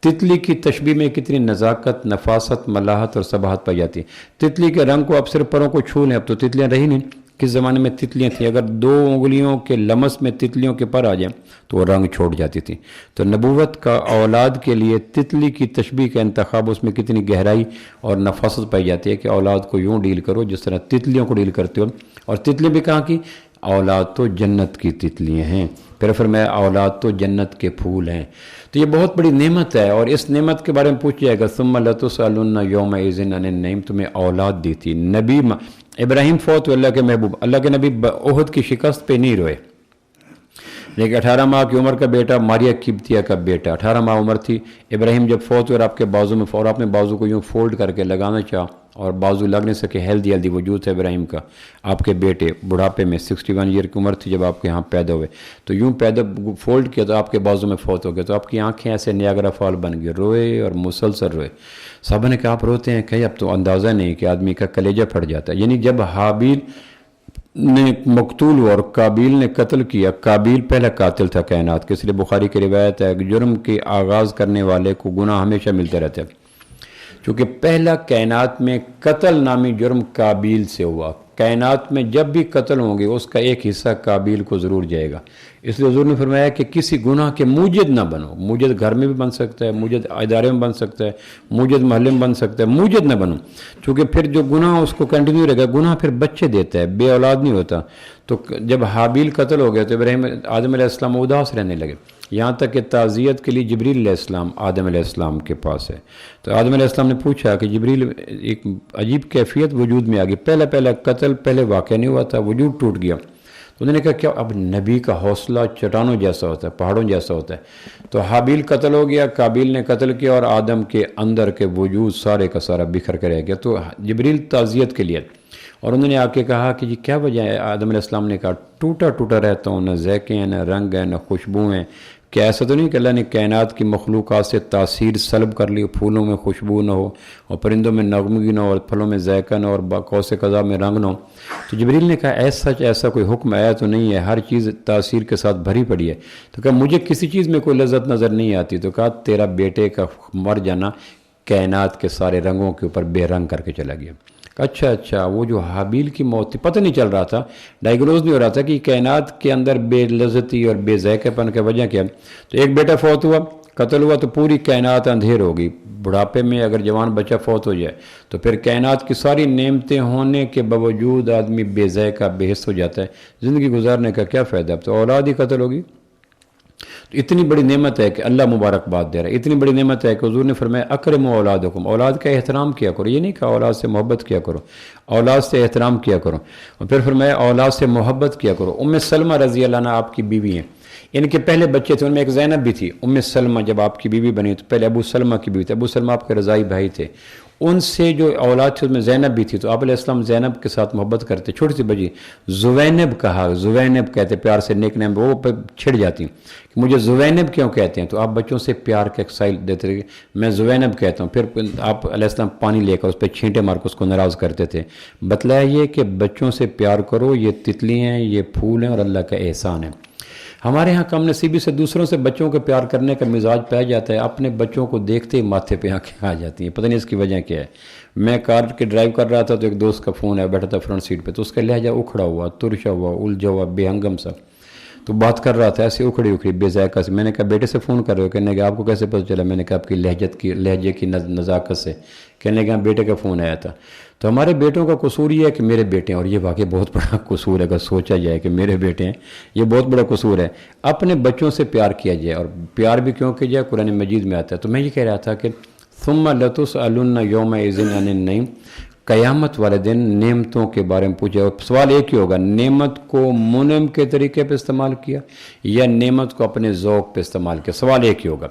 تتلی کی تشبیہ میں کتنی نزاکت، نفاست، ملاحت اور صباحت پائی جاتی ہے۔ تتلی کے رنگ کو اب صرف پروں کو چھو لیں، اب تو تتلیاں رہی نہیں، کس زمانے میں تتلیاں تھیں، اگر 2 انگلیوں کے لمس میں تتلیوں کے پر آ جائیں تو وہ رنگ چھوڑ جاتی تھی۔ تو نبوت کا اولاد کے لیے تتلی کی تشبیہ کا انتخاب، اس میں کتنی گہرائی اور نفاست پائی جاتی ہے کہ اولاد کو یوں ڈیل کرو جس طرح تتلیوں کو ڈیل کرتے ہو، اور تتلی بھی کہاں کی؟ اولاد تو جنت کی تتلیاں ہیں۔ پھر فرمایا اولاد تو جنت کے پھول ہیں۔ تو یہ بہت بڑی نعمت ہے، اور اس نعمت کے بارے میں پوچھ جائے گا ثم لتسألن یومئذ عن النعیم، تمہیں اولاد دی تھی۔ نبی ابراہیم فوت ہوئے، اللہ کے محبوب، اللہ کے نبی احد کی شکست پہ نہیں روئے، لیکن 18 ماہ کی عمر کا بیٹا، ماریہ قبطیہ کا بیٹا، 18 ماہ عمر تھی ابراہیم جب فوت ہوئے، اور آپ کے بازو میں فور، آپ نے بازو کو یوں فولڈ کر کے لگانا چاہا اور بازو لگ نہیں سکے، ہیلدی وجود ہے ابراہیم کا۔ آپ کے بیٹے بڑھاپے میں 61 ایئر کی عمر تھی جب آپ کے یہاں پیدا ہوئے، تو یوں پیدا فولڈ کیا تو آپ کے بازو میں فوت ہو گئے، تو آپ کی آنکھیں ایسے نیاگرا فال بن گئی، روئے اور مسلسل روئے۔ صاحب نے کہا آپ روتے ہیں؟ کہ اب تو اندازہ نہیں کہ آدمی کا کلیجہ پھٹ جاتا ہے۔ یعنی جب حابیل نے مقتول ہوا اور قابیل نے قتل کیا، قابیل پہلا قاتل تھا کائنات کے، اس لیے بخاری کی روایت ہے کہ جرم کے آغاز کرنے والے کو گناہ ہمیشہ ملتے رہتے ہیں، چونکہ پہلا کائنات میں قتل نامی جرم قابیل سے ہوا۔ کائنات میں جب بھی قتل ہوں گے اس کا ایک حصہ قابیل کو ضرور جائے گا، اس لیے حضور نے فرمایا کہ کسی گناہ کے موجد نہ بنو۔ موجد گھر میں بھی بن سکتا ہے، موجد ادارے میں بن سکتا ہے، موجد محلے میں بن سکتا ہے، موجد نہ بنو، چونکہ پھر جو گناہ اس کو کنٹینیو رہے گا، گناہ پھر بچے دیتا ہے، بے اولاد نہیں ہوتا۔ تو جب حابیل قتل ہو گیا تو ابراہیم آدم علیہ السلام اداس رہنے لگے، یہاں تک کہ تعزیت کے لیے جبریل علیہ السلام آدم علیہ السلام کے پاس ہے۔ تو آدم علیہ السلام نے پوچھا کہ جبریل، ایک عجیب کیفیت وجود میں آ گئی، پہلا قتل پہلے واقع نہیں ہوا تھا، وجود ٹوٹ گیا۔ تو انہوں نے کہا کیا اب نبی کا حوصلہ چٹانوں جیسا ہوتا ہے، پہاڑوں جیسا ہوتا ہے۔ تو حابیل قتل ہو گیا، قابیل نے قتل کیا، اور آدم کے اندر کے وجود سارے کا سارا بکھر کے رہ گیا۔ تو جبریل تعزیت کے لیے، اور انہوں نے آ کے کہا کہ جی کیا وجہ ہے؟ آدم علیہ السلام نے کہا ٹوٹا ٹوٹا رہتا ہوں، نہ ذائقے ہیں، نہ رنگ ہے، نہ خوشبو ہیں۔ کیا ایسا تو نہیں کہ اللہ نے کائنات کی مخلوقات سے تاثیر سلب کر لی، پھولوں میں خوشبو نہ ہو، اور پرندوں میں نغمگی نہ ہو، اور پھلوں میں ذائقہ نہ ہو، اور قوس قزح میں رنگ نہ ہو؟ تو جبریل نے کہا ایسا کوئی حکم آیا تو نہیں ہے، ہر چیز تاثیر کے ساتھ بھری پڑی ہے۔ تو کہا مجھے کسی چیز میں کوئی لذت نظر نہیں آتی۔ تو کہا تیرا بیٹے کا مر جانا کائنات کے سارے رنگوں کے اوپر بے رنگ کر کے چلا گیا۔ اچھا وہ جو حابیل کی موت تھی، پتہ نہیں چل رہا تھا، ڈائیگنوز نہیں ہو رہا تھا کہ کائنات کے اندر بے لذتی اور بے ذائقہ پن کی وجہ کیا۔ تو ایک بیٹا فوت ہوا، قتل ہوا، تو پوری کائنات اندھیر ہو گئی۔ بڑھاپے میں اگر جوان بچہ فوت ہو جائے تو پھر کائنات کی ساری نعمتیں ہونے کے باوجود آدمی بے ذائقہ بے حس ہو جاتا ہے، زندگی گزارنے کا کیا فائدہ؟ اب تو اولاد ہی قتل ہوگی۔ تو اتنی بڑی نعمت ہے کہ اللہ مبارکباد دے رہا ہے، اتنی بڑی نعمت ہے کہ حضور نے فرمایا اکرموا اولادکم، اولاد کا احترام کیا کرو۔ یہ نہیں کہا اولاد سے محبت کیا کرو، اولاد سے احترام کیا کرو، اور پھر فرمایا اولاد سے محبت کیا کرو۔ ام سلمہ رضی اللہ عنہ آپ کی بیوی ہیں، ان کے پہلے بچے تھے، ان میں ایک زینب بھی تھی۔ ام سلمہ جب آپ کی بیوی بنی تو پہلے ابو سلمہ کی بیوی تھی، ابو سلمہ آپ کے رضائی بھائی تھے۔ ان سے جو اولاد تھی اس میں زینب بھی تھی، تو آپ علیہ السلام زینب کے ساتھ محبت کرتے، چھوٹی سی بچی زوینب کہا، زوینب کہتے پیار سے نیک نیم، وہ چھڑ جاتی کہ مجھے زوینب کیوں کہتے ہیں، تو آپ بچوں سے پیار کا ایکسائل دیتے تھے، میں زوینب کہتا ہوں، پھر آپ علیہ السلام پانی لے کر اس پہ چھینٹے مار کے اس کو ناراض کرتے تھے۔ بتلایا یہ کہ بچوں سے پیار کرو، یہ تتلی ہیں، یہ پھول ہیں اور اللہ کا احسان ہے۔ ہمارے ہاں کم نصیبی سے دوسروں سے بچوں کو پیار کرنے کا مزاج پایا جاتا ہے، اپنے بچوں کو دیکھتے ہی ماتھے پہ آنکھیں آ جاتی ہیں، پتہ نہیں اس کی وجہ کیا ہے۔ میں کار کے ڈرائیو کر رہا تھا تو ایک دوست کا فون ہے، بیٹھا تھا فرنٹ سیٹ پہ، تو اس کا لہجہ اکھڑا ہوا، ترشا ہوا، الجھا ہوا، بے ہنگم سا، تو بات کر رہا تھا ایسے اکھڑی بے ذائقہ سے۔ میں نے کہا بیٹے سے فون کر رہے ہو؟ کہنے لگا آپ کو کیسے پتہ چلا؟ میں نے کہا آپ کی لہجے کی نزاکت سے۔ کہنے لگا بیٹے کا فون آیا تھا۔ تو ہمارے بیٹوں کا قصور یہ ہے کہ میرے بیٹے ہیں، اور یہ واقعی بہت بڑا قصور ہے، اگر سوچا جائے کہ میرے بیٹے ہیں، یہ بہت بڑا قصور ہے۔ اپنے بچوں سے پیار کیا جائے، اور پیار بھی کیوں کیا جائے؟ قرآن مجید میں آتا ہے۔ تو میں یہ کہہ رہا تھا کہ ثم لتسألن یومئذ عن النعیم، قیامت والے دن نعمتوں کے بارے میں پوچھے، اور سوال ایک ہی ہوگا، نعمت کو منعم کے طریقے پہ استعمال کیا یا نعمت کو اپنے ذوق پہ استعمال کیا؟ سوال ایک ہی ہوگا۔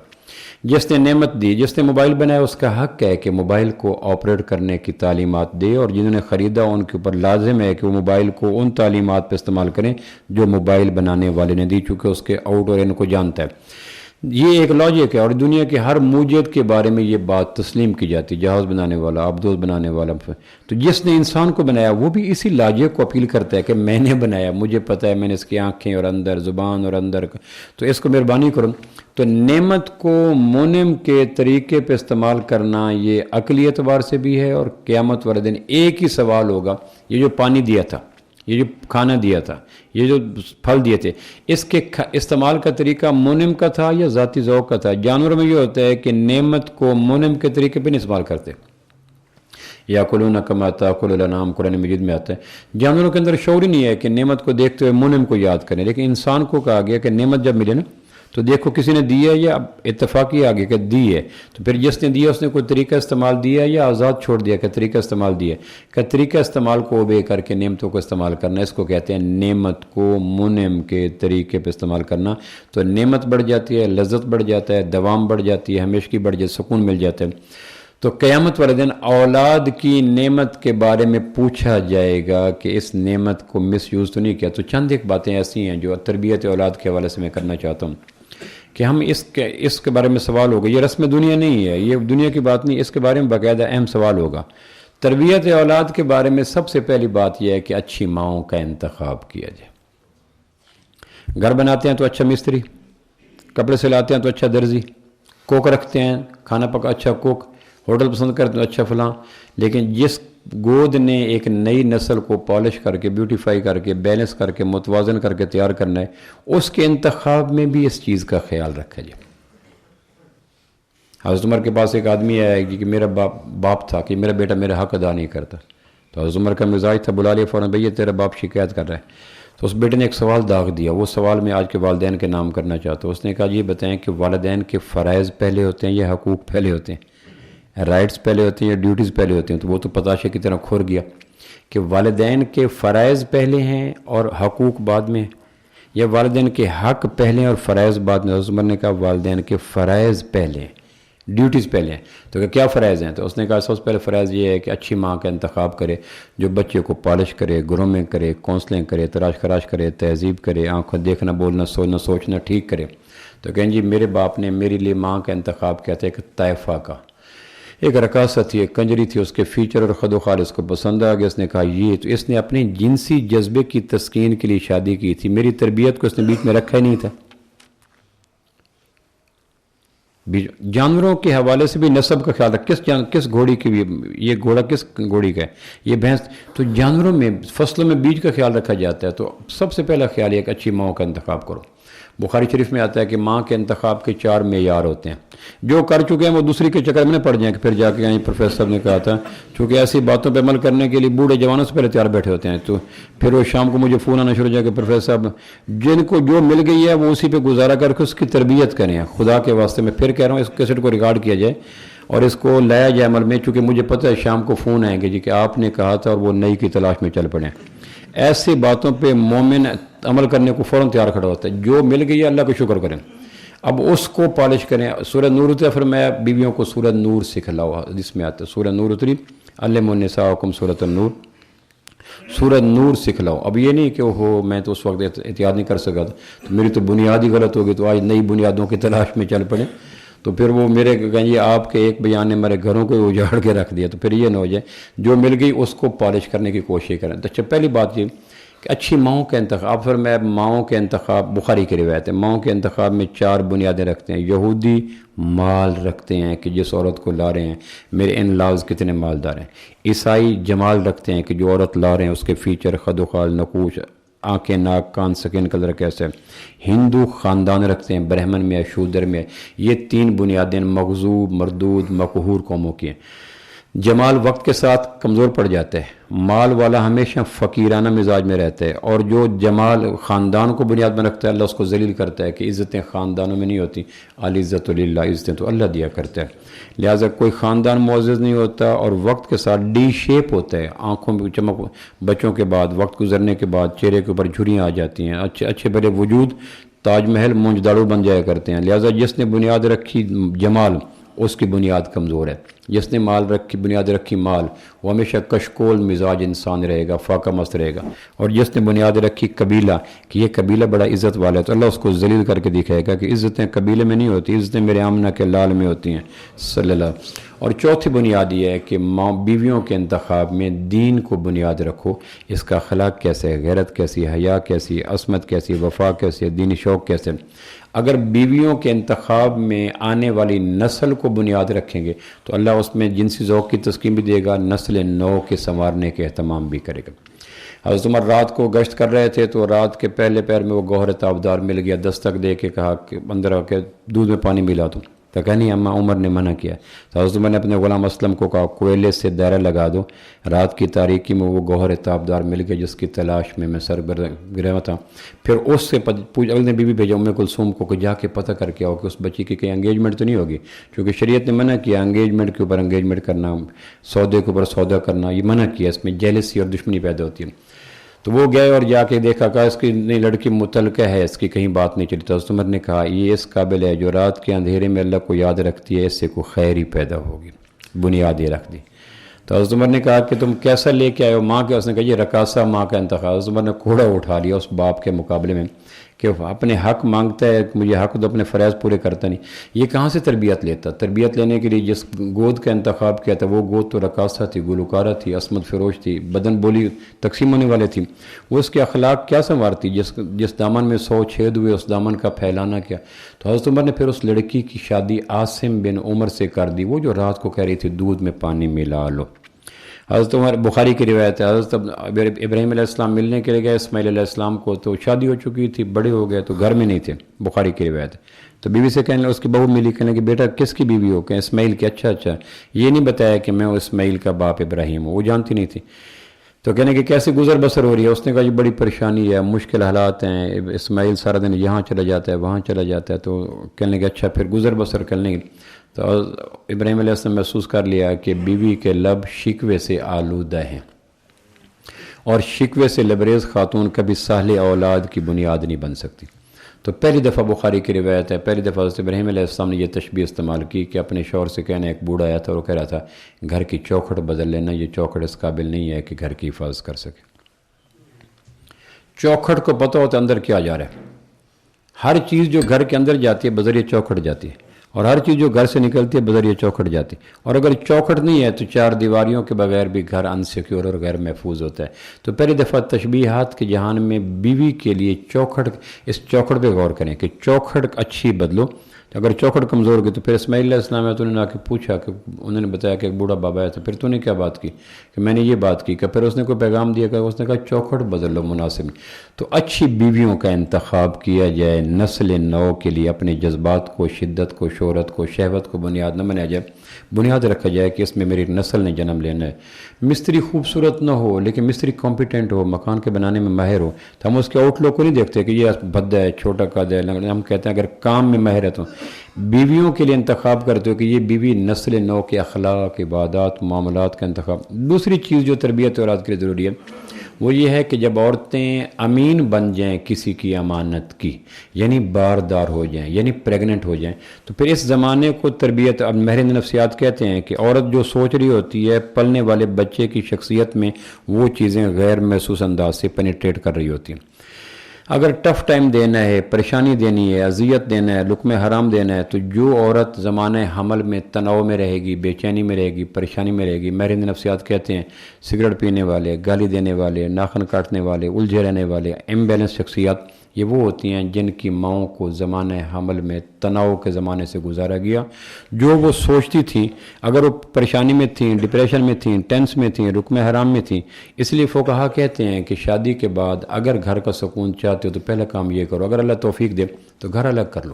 جس نے نعمت دی، جس نے موبائل بنایا، اس کا حق ہے کہ موبائل کو آپریٹ کرنے کی تعلیمات دے، اور جنہوں نے خریدا ان کے اوپر لازم ہے کہ وہ موبائل کو ان تعلیمات پہ استعمال کریں جو موبائل بنانے والے نے دی، چونکہ اس کے آؤٹ اور ان کو جانتا ہے۔ یہ ایک لاجک ہے، اور دنیا کے ہر موجد کے بارے میں یہ بات تسلیم کی جاتی، جہاز بنانے والا، آبدوز بنانے والا، تو جس نے انسان کو بنایا وہ بھی اسی لاجک کو اپیل کرتا ہے کہ میں نے بنایا، مجھے پتہ ہے، میں نے اس کی آنکھیں اور اندر زبان اور اندر، تو اس کو مہربانی کرو۔ تو نعمت کو منعم کے طریقے پہ استعمال کرنا یہ عقلی اعتبار سے بھی ہے، اور قیامت والے دن ایک ہی سوال ہوگا، یہ جو پانی دیا تھا، یہ جو کھانا دیا تھا، یہ جو پھل دیے تھے، اس کے استعمال کا طریقہ منعم کا تھا یا ذاتی ذوق کا تھا؟ جانوروں میں یہ ہوتا ہے کہ نعمت کو منعم کے طریقے پہ نہیں استعمال کرتے، یاکلون کما تاکل الانعام قرآن مجید میں آتا ہے۔ جانوروں کے اندر شعور ہی نہیں ہے کہ نعمت کو دیکھتے ہوئے منعم کو یاد کریں، لیکن انسان کو کہا گیا کہ نعمت جب ملے نا تو دیکھو کسی نے دی ہے یا اتفاقی آگے کہ دی ہے، تو پھر جس نے دیا اس نے کوئی طریقہ استعمال دیا یا آزاد چھوڑ دیا کہ طریقہ استعمال دیا، کہ طریقہ استعمال کو اوبے کر کے نعمتوں کو استعمال کرنا، اس کو کہتے ہیں نعمت کو منعم کے طریقے پہ استعمال کرنا۔ تو نعمت بڑھ جاتی ہے، لذت بڑھ جاتا ہے، دوام بڑھ جاتی ہے، ہمیشگی بڑھ جاتی ہے، سکون مل جاتا ہے۔ تو قیامت والے دن اولاد کی نعمت کے بارے میں پوچھا جائے گا کہ اس نعمت کو مس یوز تو نہیں کیا۔ تو چند ایک باتیں ایسی ہیں جو تربیت اولاد کے حوالے سے میں کرنا چاہتا ہوں کہ ہم اس کے بارے میں سوال ہوگا، یہ رسم دنیا نہیں ہے، یہ دنیا کی بات نہیں، اس کے بارے میں باقاعدہ اہم سوال ہوگا۔ تربیت اولاد کے بارے میں سب سے پہلی بات یہ ہے کہ اچھی ماؤں کا انتخاب کیا جائے۔ گھر بناتے ہیں تو اچھا مستری، کپڑے سلاتے ہیں تو اچھا درزی، کوک رکھتے ہیں کھانا پکا اچھا کوک، ہوٹل پسند کرتے ہیں اچھا فلاں، لیکن جس گود نے ایک نئی نسل کو پالش کر کے، بیوٹیفائی کر کے، بیلنس کر کے، متوازن کر کے تیار کرنا ہے، اس کے انتخاب میں بھی اس چیز کا خیال رکھا جائے۔ حضرت عمر کے پاس ایک آدمی آیا کہ میرا باپ تھا کہ میرا بیٹا میرا حق ادا نہیں کرتا، تو حضرت عمر کا مزاج تھا، بلا لیا فوراً، بھئی تیرا باپ شکایت کر رہا ہے۔ تو اس بیٹے نے ایک سوال داغ دیا، وہ سوال میں آج کے والدین کے نام کرنا چاہتا ہوں۔ اس نے کہا یہ بتائیں کہ والدین کے فرائض پہلے ہوتے ہیں یا حقوق پہلے ہوتے ہیں، رائٹس پہلے ہوتے ہیں یا ڈیوٹیز پہلے ہوتے ہیں؟ تو وہ تو پتاشے کی طرح کھور گیا کہ والدین کے فرائض پہلے ہیں اور حقوق بعد میں، یا والدین کے حق پہلے ہیں اور فرائض بعد میں؟ حضرت عمر نے کہا والدین کے فرائض پہلے ہیں، ڈیوٹیز پہلے ہیں۔ تو کہ کیا فرائض ہیں؟ تو اس نے کہا سب سے پہلے فرائض یہ ہے کہ اچھی ماں کا انتخاب کرے، جو بچے کو پالش کرے، گرومنگ کرے، کونسلنگ کرے، تراش خراش کرے، تہذیب کرے، آنکھوں دیکھنا، بولنا، سوچنا ٹھیک کرے۔ تو کہیں جی میرے باپ نے میرے لیے ماں کا انتخاب کیا تھا، ایک طائفہ کا، ایک رقاصہ تھی، ایک کنجری تھی، اس کے فیچر اور خد و خال اس کو پسند آ گیا۔ اس نے کہا یہ تو اس نے اپنے جنسی جذبے کی تسکین کے لیے شادی کی تھی، میری تربیت کو اس نے بیچ میں رکھا ہی نہیں تھا۔ جانوروں کے حوالے سے بھی نسب کا خیال رکھ، کس گھوڑی کی بھی، یہ گھوڑا کس گھوڑی کا ہے، یہ بھینس، تو جانوروں میں فصلوں میں بیج کا خیال رکھا جاتا ہے۔ تو سب سے پہلا خیال یہ کہ اچھی ماں کا انتخاب کرو۔ بخاری شریف میں آتا ہے کہ ماں کے انتخاب کے 4 معیار ہوتے ہیں، جو کر چکے ہیں وہ دوسری کے چکر میں نہ پڑ جائیں کہ پھر جا کے یعنی پروفیسر صاحب نے کہا تھا، چونکہ ایسی باتوں پہ عمل کرنے کے لیے بوڑھے جوانوں سے پہلے تیار بیٹھے ہوتے ہیں، تو پھر وہ شام کو مجھے فون آنا شروع ہو جائے کہ پروفیسر صاحب جن کو جو مل گئی ہے وہ اسی پہ گزارا کر کے اس کی تربیت کریں، خدا کے واسطے میں پھر کہہ رہا ہوں اس کیسٹ کو ریکارڈ کیا جائے اور اس کو لایا جائے عمل میں، چونکہ مجھے پتہ ہے شام کو فون آئیں گے جی کہ آپ نے کہا تھا اور وہ نئی کی تلاش میں چل پڑے۔ ایسی باتوں پہ مومن عمل کرنے کو فوراً تیار کھڑا ہوتا ہے، جو مل گئی ہے اللہ کا شکر کریں۔ اب اس کو پالش کریں. سورہ نور اترا، فرمایا بیویوں کو سورہ نور سکھلاؤ. حدیث میں آتا ہے سورہ نور اتری، علموا النساءکم سورۃ النور، سورہ نور سکھلاؤ. اب یہ نہیں کہ ہو میں تو اس وقت احتیاط نہیں کر سکا تھا تو میری تو بنیاد ہی غلط ہوگی، تو آج نئی بنیادوں کی تلاش میں چل پڑے. تو پھر وہ میرے کہیں یہ آپ کے ایک بیان نے میرے گھروں کو اجاڑ کے رکھ دیا. تو پھر یہ نہ ہو جائے، جو مل گئی اس کو پالش کرنے کی کوشش کریں. تو اچھا، پہلی بات یہ کہ اچھی ماؤں کا انتخاب. پھر میں ماؤں کے انتخاب، بخاری کی روایت ہے، ماؤں کے انتخاب میں 4 بنیادیں رکھتے ہیں. یہودی مال رکھتے ہیں کہ جس عورت کو لا رہے ہیں میرے ان لاز کتنے مالدار ہیں. عیسائی جمال رکھتے ہیں کہ جو عورت لا رہے ہیں اس کے فیچر، خد و خال، نقوش، آنکھیں، ناک، کان، سکن کلر کیسے. ہندو خاندان رکھتے ہیں، برہمن میں، شودر میں. یہ 3 بنیادیں مغضوب، مردود، مقہور قوموں کی ہیں. جمال وقت کے ساتھ کمزور پڑ جاتا ہے، مال والا ہمیشہ فقیرانہ مزاج میں رہتا ہے، اور جو جمال خاندان کو بنیاد میں رکھتا ہے اللہ اس کو ذلیل کرتا ہے کہ عزتیں خاندانوں میں نہیں ہوتی، العزت للہ، عزتیں تو اللہ دیا کرتا ہے. لہٰذا کوئی خاندان معزز نہیں ہوتا، اور وقت کے ساتھ ڈی شیپ ہوتا ہے، آنکھوں میں چمک، بچوں کے بعد، وقت گزرنے کے بعد چہرے کے اوپر جھریاں آ جاتی ہیں، اچھے بڑے وجود تاج محل مونج داڑو بن جایا کرتے ہیں. لہٰذا جس نے بنیاد رکھی جمال اس کی بنیاد کمزور ہے. جس نے بنیاد رکھی مال، وہ ہمیشہ کشکول مزاج انسان رہے گا، فاقہ مست رہے گا. اور جس نے بنیاد رکھی قبیلہ کہ یہ قبیلہ بڑا عزت والا ہے، تو اللہ اس کو ذلیل کر کے دکھائے گا کہ عزتیں قبیلے میں نہیں ہوتی، عزتیں میرے آمنہ کے لال میں ہوتی ہیں صلی اللہ. اور چوتھی بنیاد یہ ہے کہ بیویوں کے انتخاب میں دین کو بنیاد رکھو. اس کا اخلاق کیسے ہے، غیرت کیسی، حیا کیسی، عصمت کیسی، وفا کیسی، دینی شوق کیسے. اگر بیویوں کے انتخاب میں آنے والی نسل کو بنیاد رکھیں گے تو اللہ اس میں جنسی ذوق کی تسکین بھی دے گا، نسل نو کے سنوارنے کے اہتمام بھی کرے گا. حضرت عمر رات کو گشت کر رہے تھے تو رات کے پہلے پہر میں وہ گوہر تابدار مل گیا. دستک دے کے کہا کہ اندر آ کے دودھ میں پانی ملا دو. تو کہا نہیں اماں، عمر نے منع کیا. تو حضرت عمر نے اپنے غلام اسلم کو کہا کوئلے سے دائرہ لگا دو. رات کی تاریکی میں وہ گوہر تابدار مل گیا جس کی تلاش میں سرگرم تھا. پھر اس سے اگلے نے بیوی بھیجا ام کلثوم کو کہ جا کے پتہ کر کے آؤ کہ اس بچی کی کہیں انگیجمنٹ تو نہیں ہوگی، کیونکہ شریعت نے منع کیا انگیجمنٹ کے اوپر انگیجمنٹ کرنا، سودے کے اوپر سودا کرنا، یہ منع کیا. اس میں جیلسی اور دشمنی پیدا ہوتی ہے. تو وہ گئے اور جا کے دیکھا کہ اس کی نئی لڑکی متعلقہ ہے، اس کی کہیں بات نہیں چلی. تو حضرت عمر نے کہا یہ اس قابل ہے جو رات کے اندھیرے میں اللہ کو یاد رکھتی ہے، اس سے کوئی خیر ہی پیدا ہوگی. بنیاد یہ رکھ دی. تو حضرت عمر نے کہا کہ تم کیسا لے کے آئے ہو ماں کے؟ اس نے کہا یہ رقاصہ ماں کا انتخاب. حضرت عمر نے کوڑا اٹھا لیا اس باپ کے مقابلے میں کہ اپنے حق مانگتا ہے، مجھے حق تو اپنے فرائض پورے کرتا نہیں. یہ کہاں سے تربیت لیتا؟ تربیت لینے کے لیے جس گود کا انتخاب کیا تھا وہ گود تو رقاصہ تھی، گلوکارہ تھی، عصمت فروش تھی، بدن بولی تقسیم ہونے والے تھی. وہ اس کے اخلاق کیا سنوارتی؟ جس دامن میں 100 چھید ہوئے اس دامن کا پھیلانا کیا. تو حضرت عمر نے پھر اس لڑکی کی شادی عاصم بن عمر سے کر دی، وہ جو رات کو کہہ رہی تھی دودھ میں پانی ملا لو. حضرت عمر، بخاری کی روایت ہے، حضرت ابراہیم علیہ السلام ملنے کے لیے گئے اسماعیل علیہ السلام کو، تو شادی ہو چکی تھی، بڑے ہو گئے تو گھر میں نہیں تھے. بخاری کی روایت ہے. تو بیوی سے کہنے لگا، اس کی بہو ملی، کہنے کہ بیٹا کس کی بیوی ہو؟ کہ اسماعیل کی. اچھا یہ نہیں بتایا کہ میں اسماعیل کا باپ ابراہیم ہوں، وہ جانتی نہیں تھی. تو کہنے کہ کیسے گزر بسر ہو رہی ہے؟ اس نے کہا یہ بڑی پریشانی ہے، مشکل حالات ہیں، اسماعیل سارا دن یہاں چلا جاتا ہے وہاں چلا جاتا ہے. تو کہنے کہ اچھا پھر گزر بسر کرنے. تو ابراہیم علیہ السلام محسوس کر لیا کہ بیوی کے لب شکوے سے آلودہ ہیں، اور شکوے سے لبریز خاتون کبھی صالح اولاد کی بنیاد نہیں بن سکتی. تو پہلی دفعہ بخاری کی روایت ہے، پہلی دفعہ حضرت ابراہیم علیہ السلام نے یہ تشبیہ استعمال کی کہ اپنے شوہر سے کہنا، ایک بوڑھا آیا تھا اور وہ کہہ رہا تھا گھر کی چوکھٹ بدل لینا، یہ چوکھٹ اس قابل نہیں ہے کہ گھر کی حفاظت کر سکے. چوکھٹ کو پتہ ہوتا ہے اندر کیا جا رہا ہے. ہر چیز جو گھر کے اندر جاتی ہے بذریعہ چوکھٹ جاتی ہے، اور ہر چیز جو گھر سے نکلتی ہے بذریعہ چوکھٹ جاتی ہے. اور اگر چوکھٹ نہیں ہے تو 4 دیواریوں کے بغیر بھی گھر انسیکیور اور غیر محفوظ ہوتا ہے. تو پہلی دفعہ تشبیہات کے جہان میں بیوی کے لیے چوکھٹ، اس چوکھٹ پہ غور کریں کہ چوکھٹ اچھی بدلو. اگر چوکھٹ کمزور ہو گئی تو پھر اسماعیل علیہ السلام ہے تو انہوں نے آ کے پوچھا کہ انہوں نے بتایا کہ ایک بوڑھا بابا آیا تھا، پھر تو نے کیا بات کی؟ کہ میں نے یہ بات کی. کہ پھر اس نے کوئی پیغام دیا کہ اس نے کہا چوکھٹ بدل لو مناسب. تو اچھی بیویوں کا انتخاب کیا جائے نسل نو کے لیے، اپنے جذبات کو، شدت کو، شہرت کو، شہوت کو بنیاد نہ بنایا جائے، بنیاد رکھا جائے کہ اس میں میری نسل نے جنم لینا ہے. مستری خوبصورت نہ ہو لیکن مستری کمپیٹنٹ ہو، مکان کے بنانے میں ماہر ہو، تو ہم اس کے آؤٹ لک کو نہیں دیکھتے کہ یہ بھدا ہے، چھوٹا قد ہے. ہم کہتے ہیں اگر کام میں ماہر ہے تو. بیویوں کے لیے انتخاب کرتے ہو کہ یہ بیوی نسل نو کے اخلاق، عبادات، معاملات کا انتخاب. دوسری چیز جو تربیت اولاد کے لیے ضروری ہے وہ یہ ہے کہ جب عورتیں امین بن جائیں کسی کی امانت کی، یعنی باردار ہو جائیں، یعنی پریگننٹ ہو جائیں، تو پھر اس زمانے کو تربیت، اب ماہرین نفسیات کہتے ہیں کہ عورت جو سوچ رہی ہوتی ہے پلنے والے بچے کی شخصیت میں وہ چیزیں غیر محسوس انداز سے پینیٹریٹ کر رہی ہوتی ہیں۔ اگر ٹف ٹائم دینا ہے، پریشانی دینی ہے، اذیت دینا ہے، لقمہ حرام دینا ہے، تو جو عورت زمانہ حمل میں تناؤ میں رہے گی، بے چینی میں رہے گی، پریشانی میں رہے گی، ماہرین نفسیات کہتے ہیں سگریٹ پینے والے، گالی دینے والے، ناخن کاٹنے والے، الجھے رہنے والے، امبیلنس شخصیات، یہ وہ ہوتی ہیں جن کی ماؤں کو زمانہ حمل میں تناؤ کے زمانے سے گزارا گیا۔ جو وہ سوچتی تھیں، اگر وہ پریشانی میں تھیں، ڈپریشن میں تھیں، ٹینس میں تھیں، رقم حرام میں تھیں، اس لیے فقہا کہتے ہیں کہ شادی کے بعد اگر گھر کا سکون چاہتے ہو تو پہلا کام یہ کرو، اگر اللہ توفیق دے تو گھر الگ کر لو۔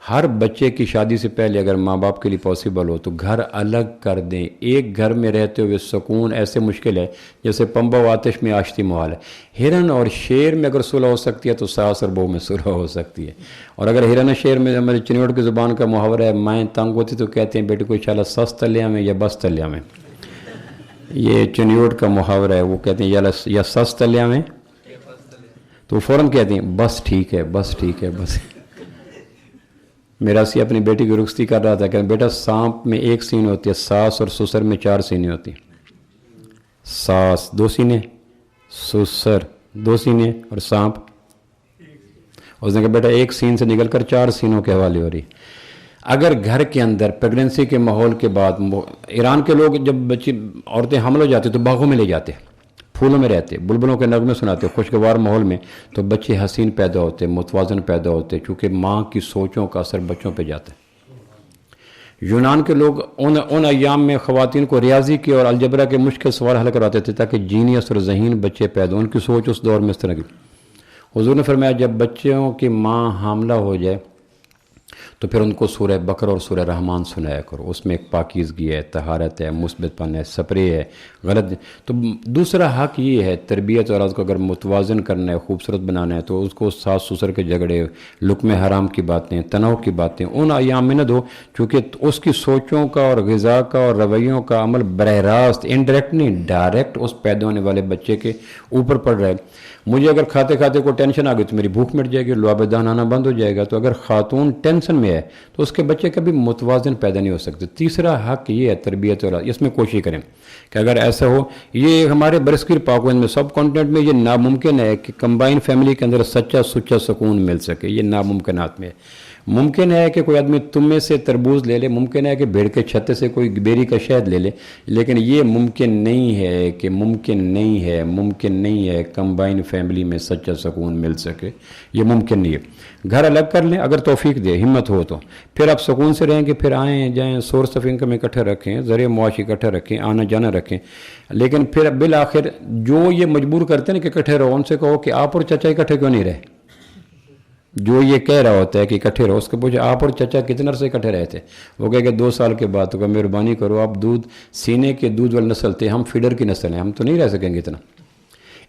ہر بچے کی شادی سے پہلے اگر ماں باپ کے لیے پاسبل ہو تو گھر الگ کر دیں۔ ایک گھر میں رہتے ہوئے سکون ایسے مشکل ہے جیسے پنبہ و آتش میں آشتی محال ہے۔ ہرن اور شیر میں اگر صلح ہو سکتی ہے تو ساس اور بہو میں صلح ہو سکتی ہے۔ اور اگر ہرن اور شیر میں ہمارے چنیوٹ کی زبان کا محاورہ ہے، مائیں تنگ ہوتی تو کہتے ہیں بیٹے کو انشاءاللہ سس تلیا میں یا بس تلیا میں۔ یہ چنیوٹ کا محاورہ ہے، وہ کہتے ہیں یا سس تلیا میں، تو فوراً کہتے ہیں بس ٹھیک ہے، بس ٹھیک ہے، بس۔ میرا سی اپنی بیٹی کی رخصتی کر رہا تھا کہ بیٹا سانپ میں ایک سین ہوتی ہے، ساس اور سسر میں 4 سینیں ہوتی ہیں۔ ساس 2 سینے، سسر 2 سینے اور سانپ، اس نے کہا بیٹا ایک سین سے نکل کر 4 سینوں کے حوالے ہو رہی۔ اگر گھر کے اندر پیگننسی کے ماحول کے بعد، ایران کے لوگ جب بچی عورتیں حامل ہو جاتی تو باغوں میں لے جاتے، پھولوں میں رہتے، بلبلوں کے نغمے سناتے، خوشگوار ماحول میں، تو بچے حسین پیدا ہوتے، متوازن پیدا ہوتے، چونکہ ماں کی سوچوں کا اثر بچوں پہ جاتا ہے۔ یونان کے لوگ ان ایام میں خواتین کو ریاضی کے اور الجبرا کے مشکل سوال حل کراتے تھے تاکہ جینیس اور ذہین بچے پیدا ہوں۔ ان کی سوچ اس دور میں اس طرح کی۔ حضور نے فرمایا جب بچوں کی ماں حاملہ ہو جائے تو پھر ان کو سورہ بقرہ اور سورہ رحمان سنایا کرو، اس میں ایک پاکیزگی ہے، طہارت ہے، مثبت پن ہے، سپرے ہے، غلط۔ تو دوسرا حق یہ ہے تربیت اور اس کو اگر متوازن کرنا ہے، خوبصورت بنانا ہے تو اس کو ساس سسر کے جھگڑے، لقمہ حرام کی باتیں، تناؤ کی باتیں ان ایام میں نہ دو، چونکہ اس کی سوچوں کا اور غذا کا اور رویوں کا عمل براہ راست، انڈائریکٹ نہیں ڈائریکٹ، اس پیدا ہونے والے بچے کے اوپر پڑ رہا ہے۔ مجھے اگر کھاتے کھاتے کو ٹینشن آ گئی تو میری بھوک مٹ جائے گی، لعاب دہن آنا بند ہو جائے گا۔ تو اگر خاتون ٹینشن میں ہے تو اس کے بچے کبھی متوازن پیدا نہیں ہو سکتے۔ تیسرا حق یہ ہے تربیت اور اس میں کوشش کریں کہ اگر ایسا ہو، یہ ہمارے برصغیر پاک و ہند میں سب کانٹیننٹ میں یہ ناممکن ہے کہ کمبائن فیملی کے اندر سچا سچا سکون مل سکے، یہ ناممکنات میں ہے۔ ممکن ہے کہ کوئی آدمی تم میں سے تربوز لے لے، ممکن ہے کہ بھیڑ کے چھتے سے کوئی بیری کا شہد لے لے، لیکن یہ ممکن نہیں ہے کمبائن فیملی میں سچا سکون مل سکے، یہ ممکن نہیں ہے۔ گھر الگ کر لیں اگر توفیق دے، ہمت ہو تو، پھر آپ سکون سے رہیں گے، پھر آئیں جائیں، سورس آف انکم اکٹھے رکھیں، ذریعہ معاش اکٹھے رکھیں، آنا جانا رکھیں، لیکن پھر بالآخر جو یہ مجبور کرتے ہیں نا کہ اکٹھے رہو، ان سے کہو کہ آپ اور چچا اکٹھے کیوں نہیں رہے؟ جو یہ کہہ رہا ہوتا ہے کہ اکٹھے رہو، اس کو پوچھے آپ اور چچا کتنے عرصے اکٹھے رہے تھے؟ وہ کہے کہ 2 سال کے بعد۔ تو کہ مہربانی کرو، آپ دودھ سینے کے دودھ والی نسل تھے، ہم فیڈر کی نسل ہیں، ہم تو نہیں رہ سکیں گے اتنا۔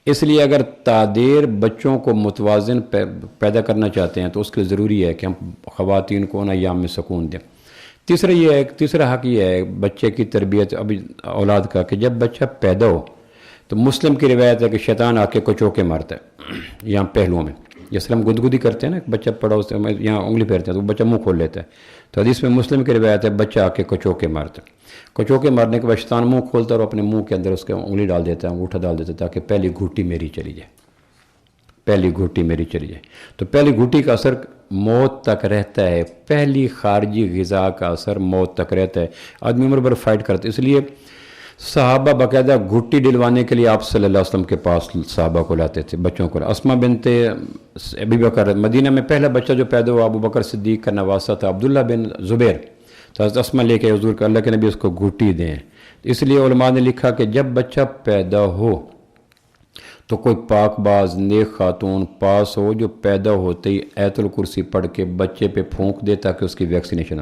اس لیے اگر تعدیر بچوں کو متوازن پیدا کرنا چاہتے ہیں تو اس کے لیے ضروری ہے کہ ہم خواتین کو ان ایام میں سکون دیں۔ تیسرا حق یہ ہے بچے کی تربیت ابھی اولاد کا کہ جب بچہ پیدا ہو تو مسلم کی روایت ہے کہ شیطان آ کے کچوکے مارتا ہے یہاں پہلوؤں میں، جس طرح ہم گدگدی کرتے ہیں نا، بچہ پڑا اس یہاں انگلی پھیرتے ہیں تو بچہ منہ کھول لیتا ہے، تو حدیث میں مسلم کی روایت ہے بچہ آ کے کچوکے مارتا ہے۔ کچوکے مارنے کے بعد شیطان منہ کھولتا ہے اور اپنے منہ کے اندر اس کے انگلی ڈال دیتا ہے، انگوٹھا ڈال دیتا ہے تاکہ پہلی گھوٹی میری چلی جائے، تو پہلی گھوٹی کا اثر موت تک رہتا ہے، پہلی خارجی غذا کا اثر موت تک رہتا ہے، آدمی عمر بھر فائٹ کرتا ہے۔ اس لیے صحابہ باقاعدہ گھٹی ڈلوانے کے لیے آپ صلی اللہ علیہ وسلم کے پاس صحابہ کو لاتے تھے، بچوں کو۔ اسما بنت ابی بکر، مدینہ میں پہلا بچہ جو پیدا ہوا ابو بکر صدیق کا نواسہ تھا، عبداللہ بن زبیر، تو حضرت اسما لے کے حضور کہ اللہ کے نبی اس کو گھٹی دیں۔ اس لیے علماء نے لکھا کہ جب بچہ پیدا ہو تو کوئی پاک باز نیک خاتون پاس ہو جو پیدا ہوتے ہی آیت الکرسی پڑھ کے بچے پہ پھونک دے تاکہ اس کی ویکسینیشن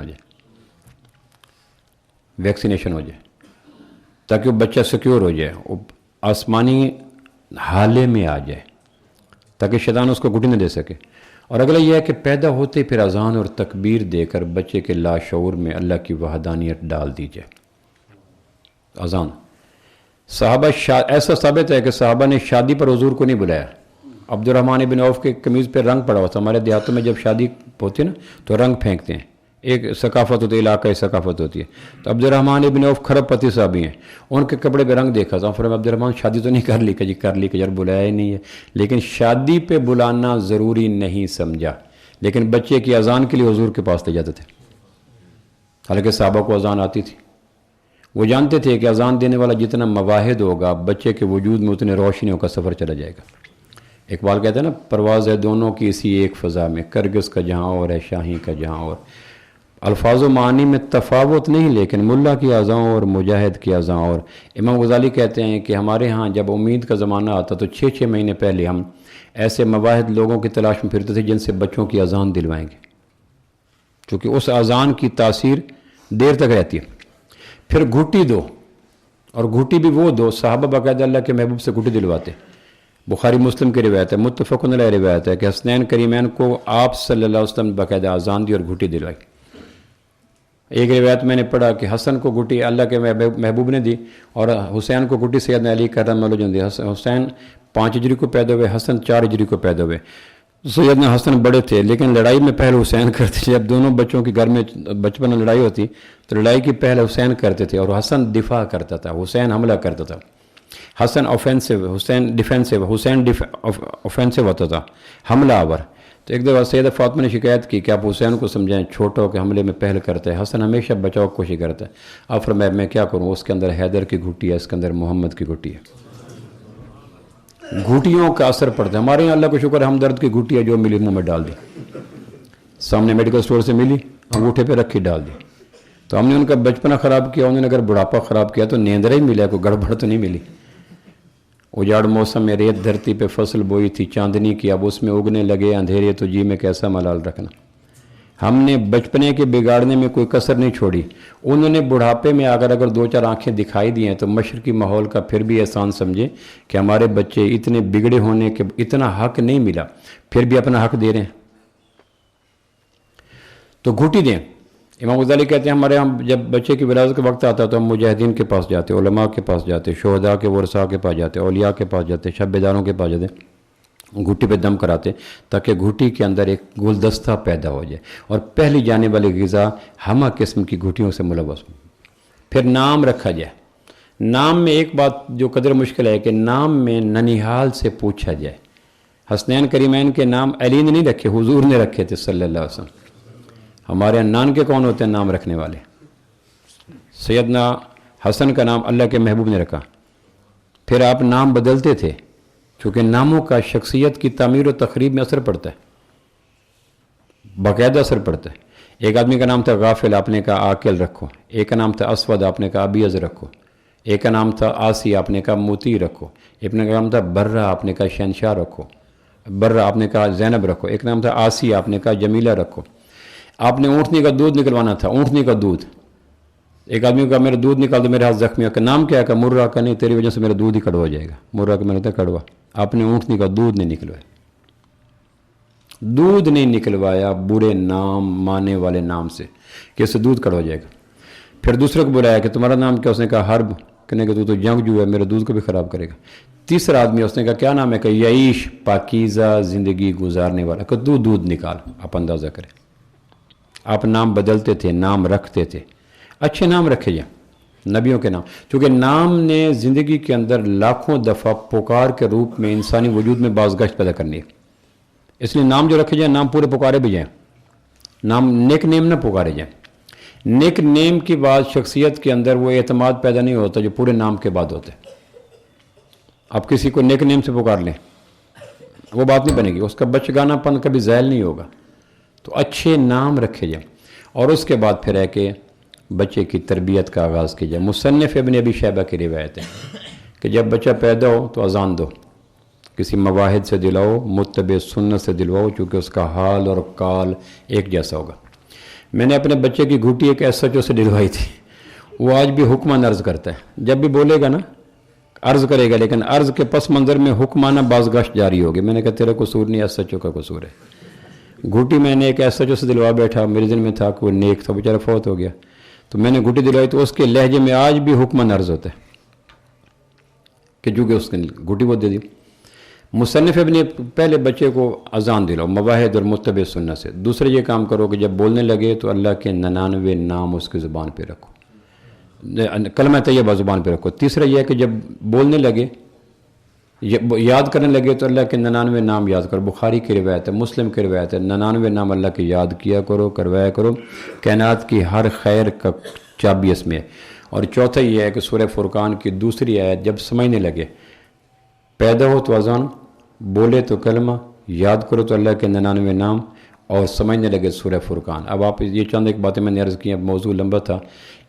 ہو جائے، تاکہ وہ بچہ سیکیور ہو جائے، وہ آسمانی حالے میں آ جائے، تاکہ شیطان اس کو گھٹی نہ دے سکے۔ اور اگلا یہ ہے کہ پیدا ہوتے پھر اذان اور تکبیر دے کر بچے کے لاشعور میں اللہ کی وحدانیت ڈال دی جائے۔ اذان صحابہ ایسا ثابت ہے کہ صحابہ نے شادی پر حضور کو نہیں بلایا. عبد الرحمن بن عوف کے قمیض پہ رنگ پڑا ہوا تھا. ہمارے دیہاتوں میں جب شادی ہوتی ہے نا تو رنگ پھینکتے ہیں, ایک ثقافت ہوتی ہے, علاقائی ثقافت ہوتی ہے. تو عبد الرحمن بن عوف کھرب پتی صحابی ہیں, ان کے کپڑے پہ رنگ دیکھا تھا. فرمایا عبد الرحمن شادی تو نہیں کر لی, کہ جی کر لی, کہ یار بلایا ہی نہیں ہے. لیکن شادی پہ بلانا ضروری نہیں سمجھا. لیکن بچے کی اذان کے لیے حضور کے پاس لے جاتے تھے, حالانکہ صحابہ کو اذان آتی تھی. وہ جانتے تھے کہ اذان دینے والا جتنا مواحد ہوگا بچے کے وجود میں اتنے روشنیوں کا سفر چلا جائے گا. اقبال کہتے ہیں نا, پرواز ہے دونوں کی اسی ایک فضا میں, کرگس کا جہاں اور ہے شاہی کا جہاں اور. الفاظ و معانی میں تفاوت نہیں, لیکن ملا کی اذان اور مجاہد کی اذان اور. امام غزالی کہتے ہیں کہ ہمارے ہاں جب امید کا زمانہ آتا تو 6 مہینے پہلے ہم ایسے مواحد لوگوں کی تلاش میں پھرتے تھے جن سے بچوں کی اذان دلوائیں گے, چونکہ اس اذان کی تاثیر دیر تک رہتی ہے. پھر گھٹی دو, اور گھٹی بھی وہ دو, صحابہ باقاعدہ اللہ کے محبوب سے گھٹی دلواتے. بخاری مسلم کی روایت ہے, متفق علیہ روایت ہے کہ حسنین کریمین کو آپ صلی اللہ علیہ وسلم نے باقاعدہ اذان دی اور گھٹی دلوائی. ایک روایت میں نے پڑھا کہ حسن کو گھٹی اللہ کے محبوب نے دی, اور حسین کو گھٹی سیدنا علی کرم اللہ وجہ دی. حسین 5 ہجری کو پیدا ہوئے, حسن 4 ہجری کو پیدا ہوئے. سیدنا حسن بڑے تھے, لیکن لڑائی میں پہل حسین کرتے تھے. جب دونوں بچوں کے گھر میں بچپن میں لڑائی ہوتی تو لڑائی کی پہل حسین کرتے تھے, اور حسن دفاع کرتا تھا, حسین حملہ کرتا تھا. حسن آفینسو, حسین ڈیفینسو, حسین آفینسو ہوتا تھا, حملہ آور. تو ایک دفعہ سیدہ فاطمہ نے شکایت کی کہ آپ حسین کو سمجھائیں, چھوٹا ہو کے حملے میں پہل کرتا ہے, حسن ہمیشہ بچاؤ کی کوشش کرتا ہے. آپ فرمایا میں کیا کروں, اس کے اندر حیدر کی گھٹی ہے, اس کے اندر محمد کی گھٹی ہے. گھٹیوں کا اثر پڑتا ہے. ہمارے یہاں اللہ کو شکر ہے ہمدرد کی گھٹی ہے, جو ملی منہ میں ڈال دی, سامنے میڈیکل سٹور سے ملی, انگوٹھے پہ رکھی ڈال دی. تو ہم نے ان کا بچپنا خراب کیا, انہوں نے اگر بڑھاپا خراب کیا تو نیندرا ہی ملا, کوئی گڑبڑ تو نہیں ملی. اجاڑ موسم میں ریت دھرتی پہ فصل بوئی تھی چاندنی کی, اب اس میں اگنے لگے اندھیرے, تو جی میں کیسا ملال رکھنا. ہم نے بچپنے کے بگاڑنے میں کوئی کسر نہیں چھوڑی. انہوں نے بڑھاپے میں اگر 2-4 آنکھیں دکھائی دی ہیں تو مشرقی ماحول کا پھر بھی احسان سمجھے کہ ہمارے بچے اتنے بگڑے ہونے کے اتنا حق نہیں ملا, پھر بھی اپنا حق دے رہے ہیں. تو گھٹی دیں. امام غزالی کہتے ہیں ہمارے ہم جب بچے کی ولادت کا وقت آتا تو ہم مجاہدین کے پاس جاتے, علماء کے پاس جاتے, شہداء کے ورثاء کے پاس جاتے, اولیاء کے پاس جاتے, شب بیداروں کے پاس جاتے, گھٹی پہ دم کراتے تاکہ گھٹی کے اندر ایک گلدستہ پیدا ہو جائے, اور پہلی جانے والی غذا ہمہ قسم کی گھٹیوں سے ملوث ہو. پھر نام رکھا جائے. نام میں ایک بات جو قدر مشکل ہے کہ نام میں ننیحال سے پوچھا جائے. حسنین کریمین کے نام علی نے نہیں رکھے, حضور نے رکھے تھے صلی اللہ علیہ وسلم. ہمارے یہاں نان کے کون ہوتے ہیں نام رکھنے والے؟ سیدنا حسن کا نام اللہ کے محبوب نے رکھا. پھر آپ نام بدلتے تھے, چونکہ ناموں کا شخصیت کی تعمیر و تخریب میں اثر پڑتا ہے, باقاعدہ اثر پڑتا ہے. ایک آدمی کا نام تھا غافل, آپ نے کہا عاقل رکھو. ایک کا نام تھا اسود, آپ نے کہا ابیض رکھو. ایک کا نام تھا آسی, آپ نے کہا موتی رکھو. ایک کا نام تھا برہ, آپ نے کہا شہنشاہ رکھو. برہ آپ نے کہا زینب رکھو. ایک نام تھا آسی, آپ نے کہا جمیلہ رکھو. آپ نے اونٹنی کا دودھ نکلوانا تھا, اونٹنی کا دودھ. ایک آدمی کا میرا دودھ نکال دو, میرے ہاتھ زخمی کا نام کیا ہے؟ مرہ کا. نہیں, تیری وجہ سے میرا دودھ ہی کڑوا جائے گا. مرہ کا میرا تھا کڑوا. آپ نے اونٹنی کا دودھ نہیں نکلوایا, دودھ نہیں نکلوایا برے نام مانے والے نام سے کہ اس سے دودھ کڑوا جائے گا. پھر دوسرے کو بلایا کہ تمہارا نام کیا؟ اس نے کہا حرب. کہنے کہ تو جنگجو ہے, میرے دودھ کو بھی خراب کرے گا. تیسرا آدمی, اس نے کہا کیا نام ہے؟ کہ یعیش, پاکیزہ زندگی گزارنے والا. کہ تو دودھ نکال. آپ اندازہ کریں, آپ نام بدلتے تھے, نام رکھتے تھے. اچھے نام رکھے جائیں, نبیوں کے نام, کیونکہ نام نے زندگی کے اندر لاکھوں دفعہ پکار کے روپ میں انسانی وجود میں بازگشت پیدا کرنی ہے. اس لیے نام جو رکھے جائیں نام پورے پکارے بھی جائیں, نام نیک نیم نہ پکارے جائیں. نیک نیم کی بعد شخصیت کے اندر وہ اعتماد پیدا نہیں ہوتا جو پورے نام کے بعد ہوتا ہے. آپ کسی کو نیک نیم سے پکار لیں, وہ بات نہیں بنے گی, اس کا بچگانہ پن کبھی زائل نہیں ہوگا. تو اچھے نام رکھے جائیں. اور اس کے بعد پھر ہے کہ بچے کی تربیت کا آغاز کیا جائے. مصنف ابن ابی شیبہ کی روایت ہے کہ جب بچہ پیدا ہو تو اذان دو, کسی مواحد سے دلاؤ, متبع سنت سے دلواؤ, چونکہ اس کا حال اور کال ایک جیسا ہوگا. میں نے اپنے بچے کی گھوٹی ایک ایس ایچ او سے دلوائی تھی, وہ آج بھی حکمانہ عرض کرتا ہے. جب بھی بولے گا نا عرض کرے گا, لیکن عرض کے پس منظر میں حکمانہ بازگشت جاری ہوگی. میں نے کہا تیرا قصور نہیں, ایس ایچ او کا قصور ہے. گھوٹی میں نے ایک ایس ایچ او سے دلوا بیٹھا, میرے ذہن میں تھا کہ وہ نیک تھا, بیچارہ فوت ہو گیا. تو میں نے گھوٹی دلوائی تو اس کے لہجے میں آج بھی حکمانہ عرض ہوتا ہے. کہ چونکہ اس نے گھٹی وہ دے دی۔ مصنف نے پہلے بچے کو اذان دلاؤ مواحد اور متبع سنت سے، دوسرے یہ کام کرو کہ جب بولنے لگے تو اللہ کے 99 نام اس کی زبان پہ رکھو، کلمہ طیبہ زبان پہ رکھو۔ تیسرا یہ ہے کہ جب بولنے لگے یاد کرنے لگے تو اللہ کے 99 نام یاد کرو، بخاری کی روایت ہے، مسلم کی روایت ہے، 99 نام اللہ کے یاد کیا کرو، کروایا کرو، کائنات کی ہر خیر کا چابی اس میں ہے۔ اور چوتھا یہ ہے کہ سورہ فرقان کی دوسری آیت جب سمجھنے لگے، پیدا ہو تو اذان، بولے تو کلمہ، یاد کرو تو اللہ کے 99 نام، اور سمجھنے لگے سورہ فرقان۔ اب آپ یہ چند ایک باتیں میں نے عرض کی، اب موضوع لمبا تھا۔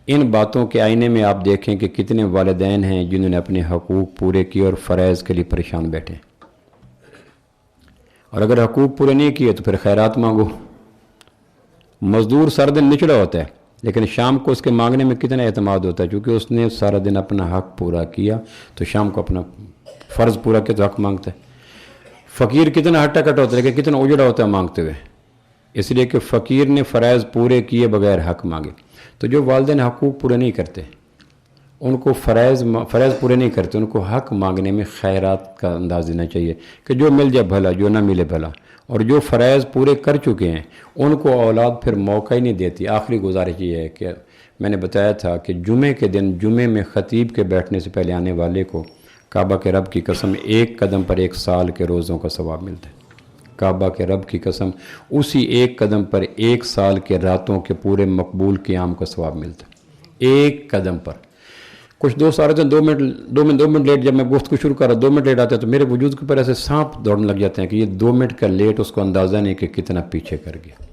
ان باتوں کے آئینے میں آپ دیکھیں کہ کتنے والدین ہیں جنہوں نے اپنے حقوق پورے کیے اور فرائض کے لیے پریشان بیٹھے، اور اگر حقوق پورے نہیں کیے تو پھر خیرات مانگو۔ مزدور سارا دن نچڑا ہوتا ہے لیکن شام کو اس کے مانگنے میں کتنا اعتماد ہوتا ہے، چونکہ اس نے سارا دن اپنا حق پورا کیا تو شام کو اپنا فرض پورا کیا تو حق مانگتا ہے۔ فقیر کتنا ہٹا کٹا ہوتا ہے لیکن کتنا اجڑا ہوتا ہے مانگتے ہوئے، اس لیے کہ فقیر نے فرائض پورے کیے بغیر حق مانگے۔ تو جو والدین حقوق پورے نہیں کرتے ان کو فرائض پورے نہیں کرتے، ان کو حق مانگنے میں خیرات کا انداز دینا چاہیے کہ جو مل جائے بھلا، جو نہ ملے بھلا۔ اور جو فرائض پورے کر چکے ہیں ان کو اولاد پھر موقع ہی نہیں دیتی۔ آخری گزارش یہ ہے کہ میں نے بتایا تھا کہ جمعے کے دن جمعے میں خطیب کے بیٹھنے سے پہلے آنے والے کو کعبہ کے رب کی قسم 1 قدم پر 1 سال کے روزوں کا ثواب ملتا ہے۔ کعبہ کے رب کی قسم اسی 1 قدم پر 1 سال کے راتوں کے پورے مقبول قیام کا ثواب ملتا ہے، 1 قدم پر۔ کچھ دوست آ رہے تھے 2 منٹ لیٹ، جب میں گفتگو شروع کر رہا 2 منٹ لیٹ آتے ہیں تو میرے وجود کے اوپر ایسے سانپ دوڑنے لگ جاتے ہیں کہ یہ 2 منٹ کا لیٹ اس کو اندازہ نہیں کہ کتنا پیچھے کر گیا۔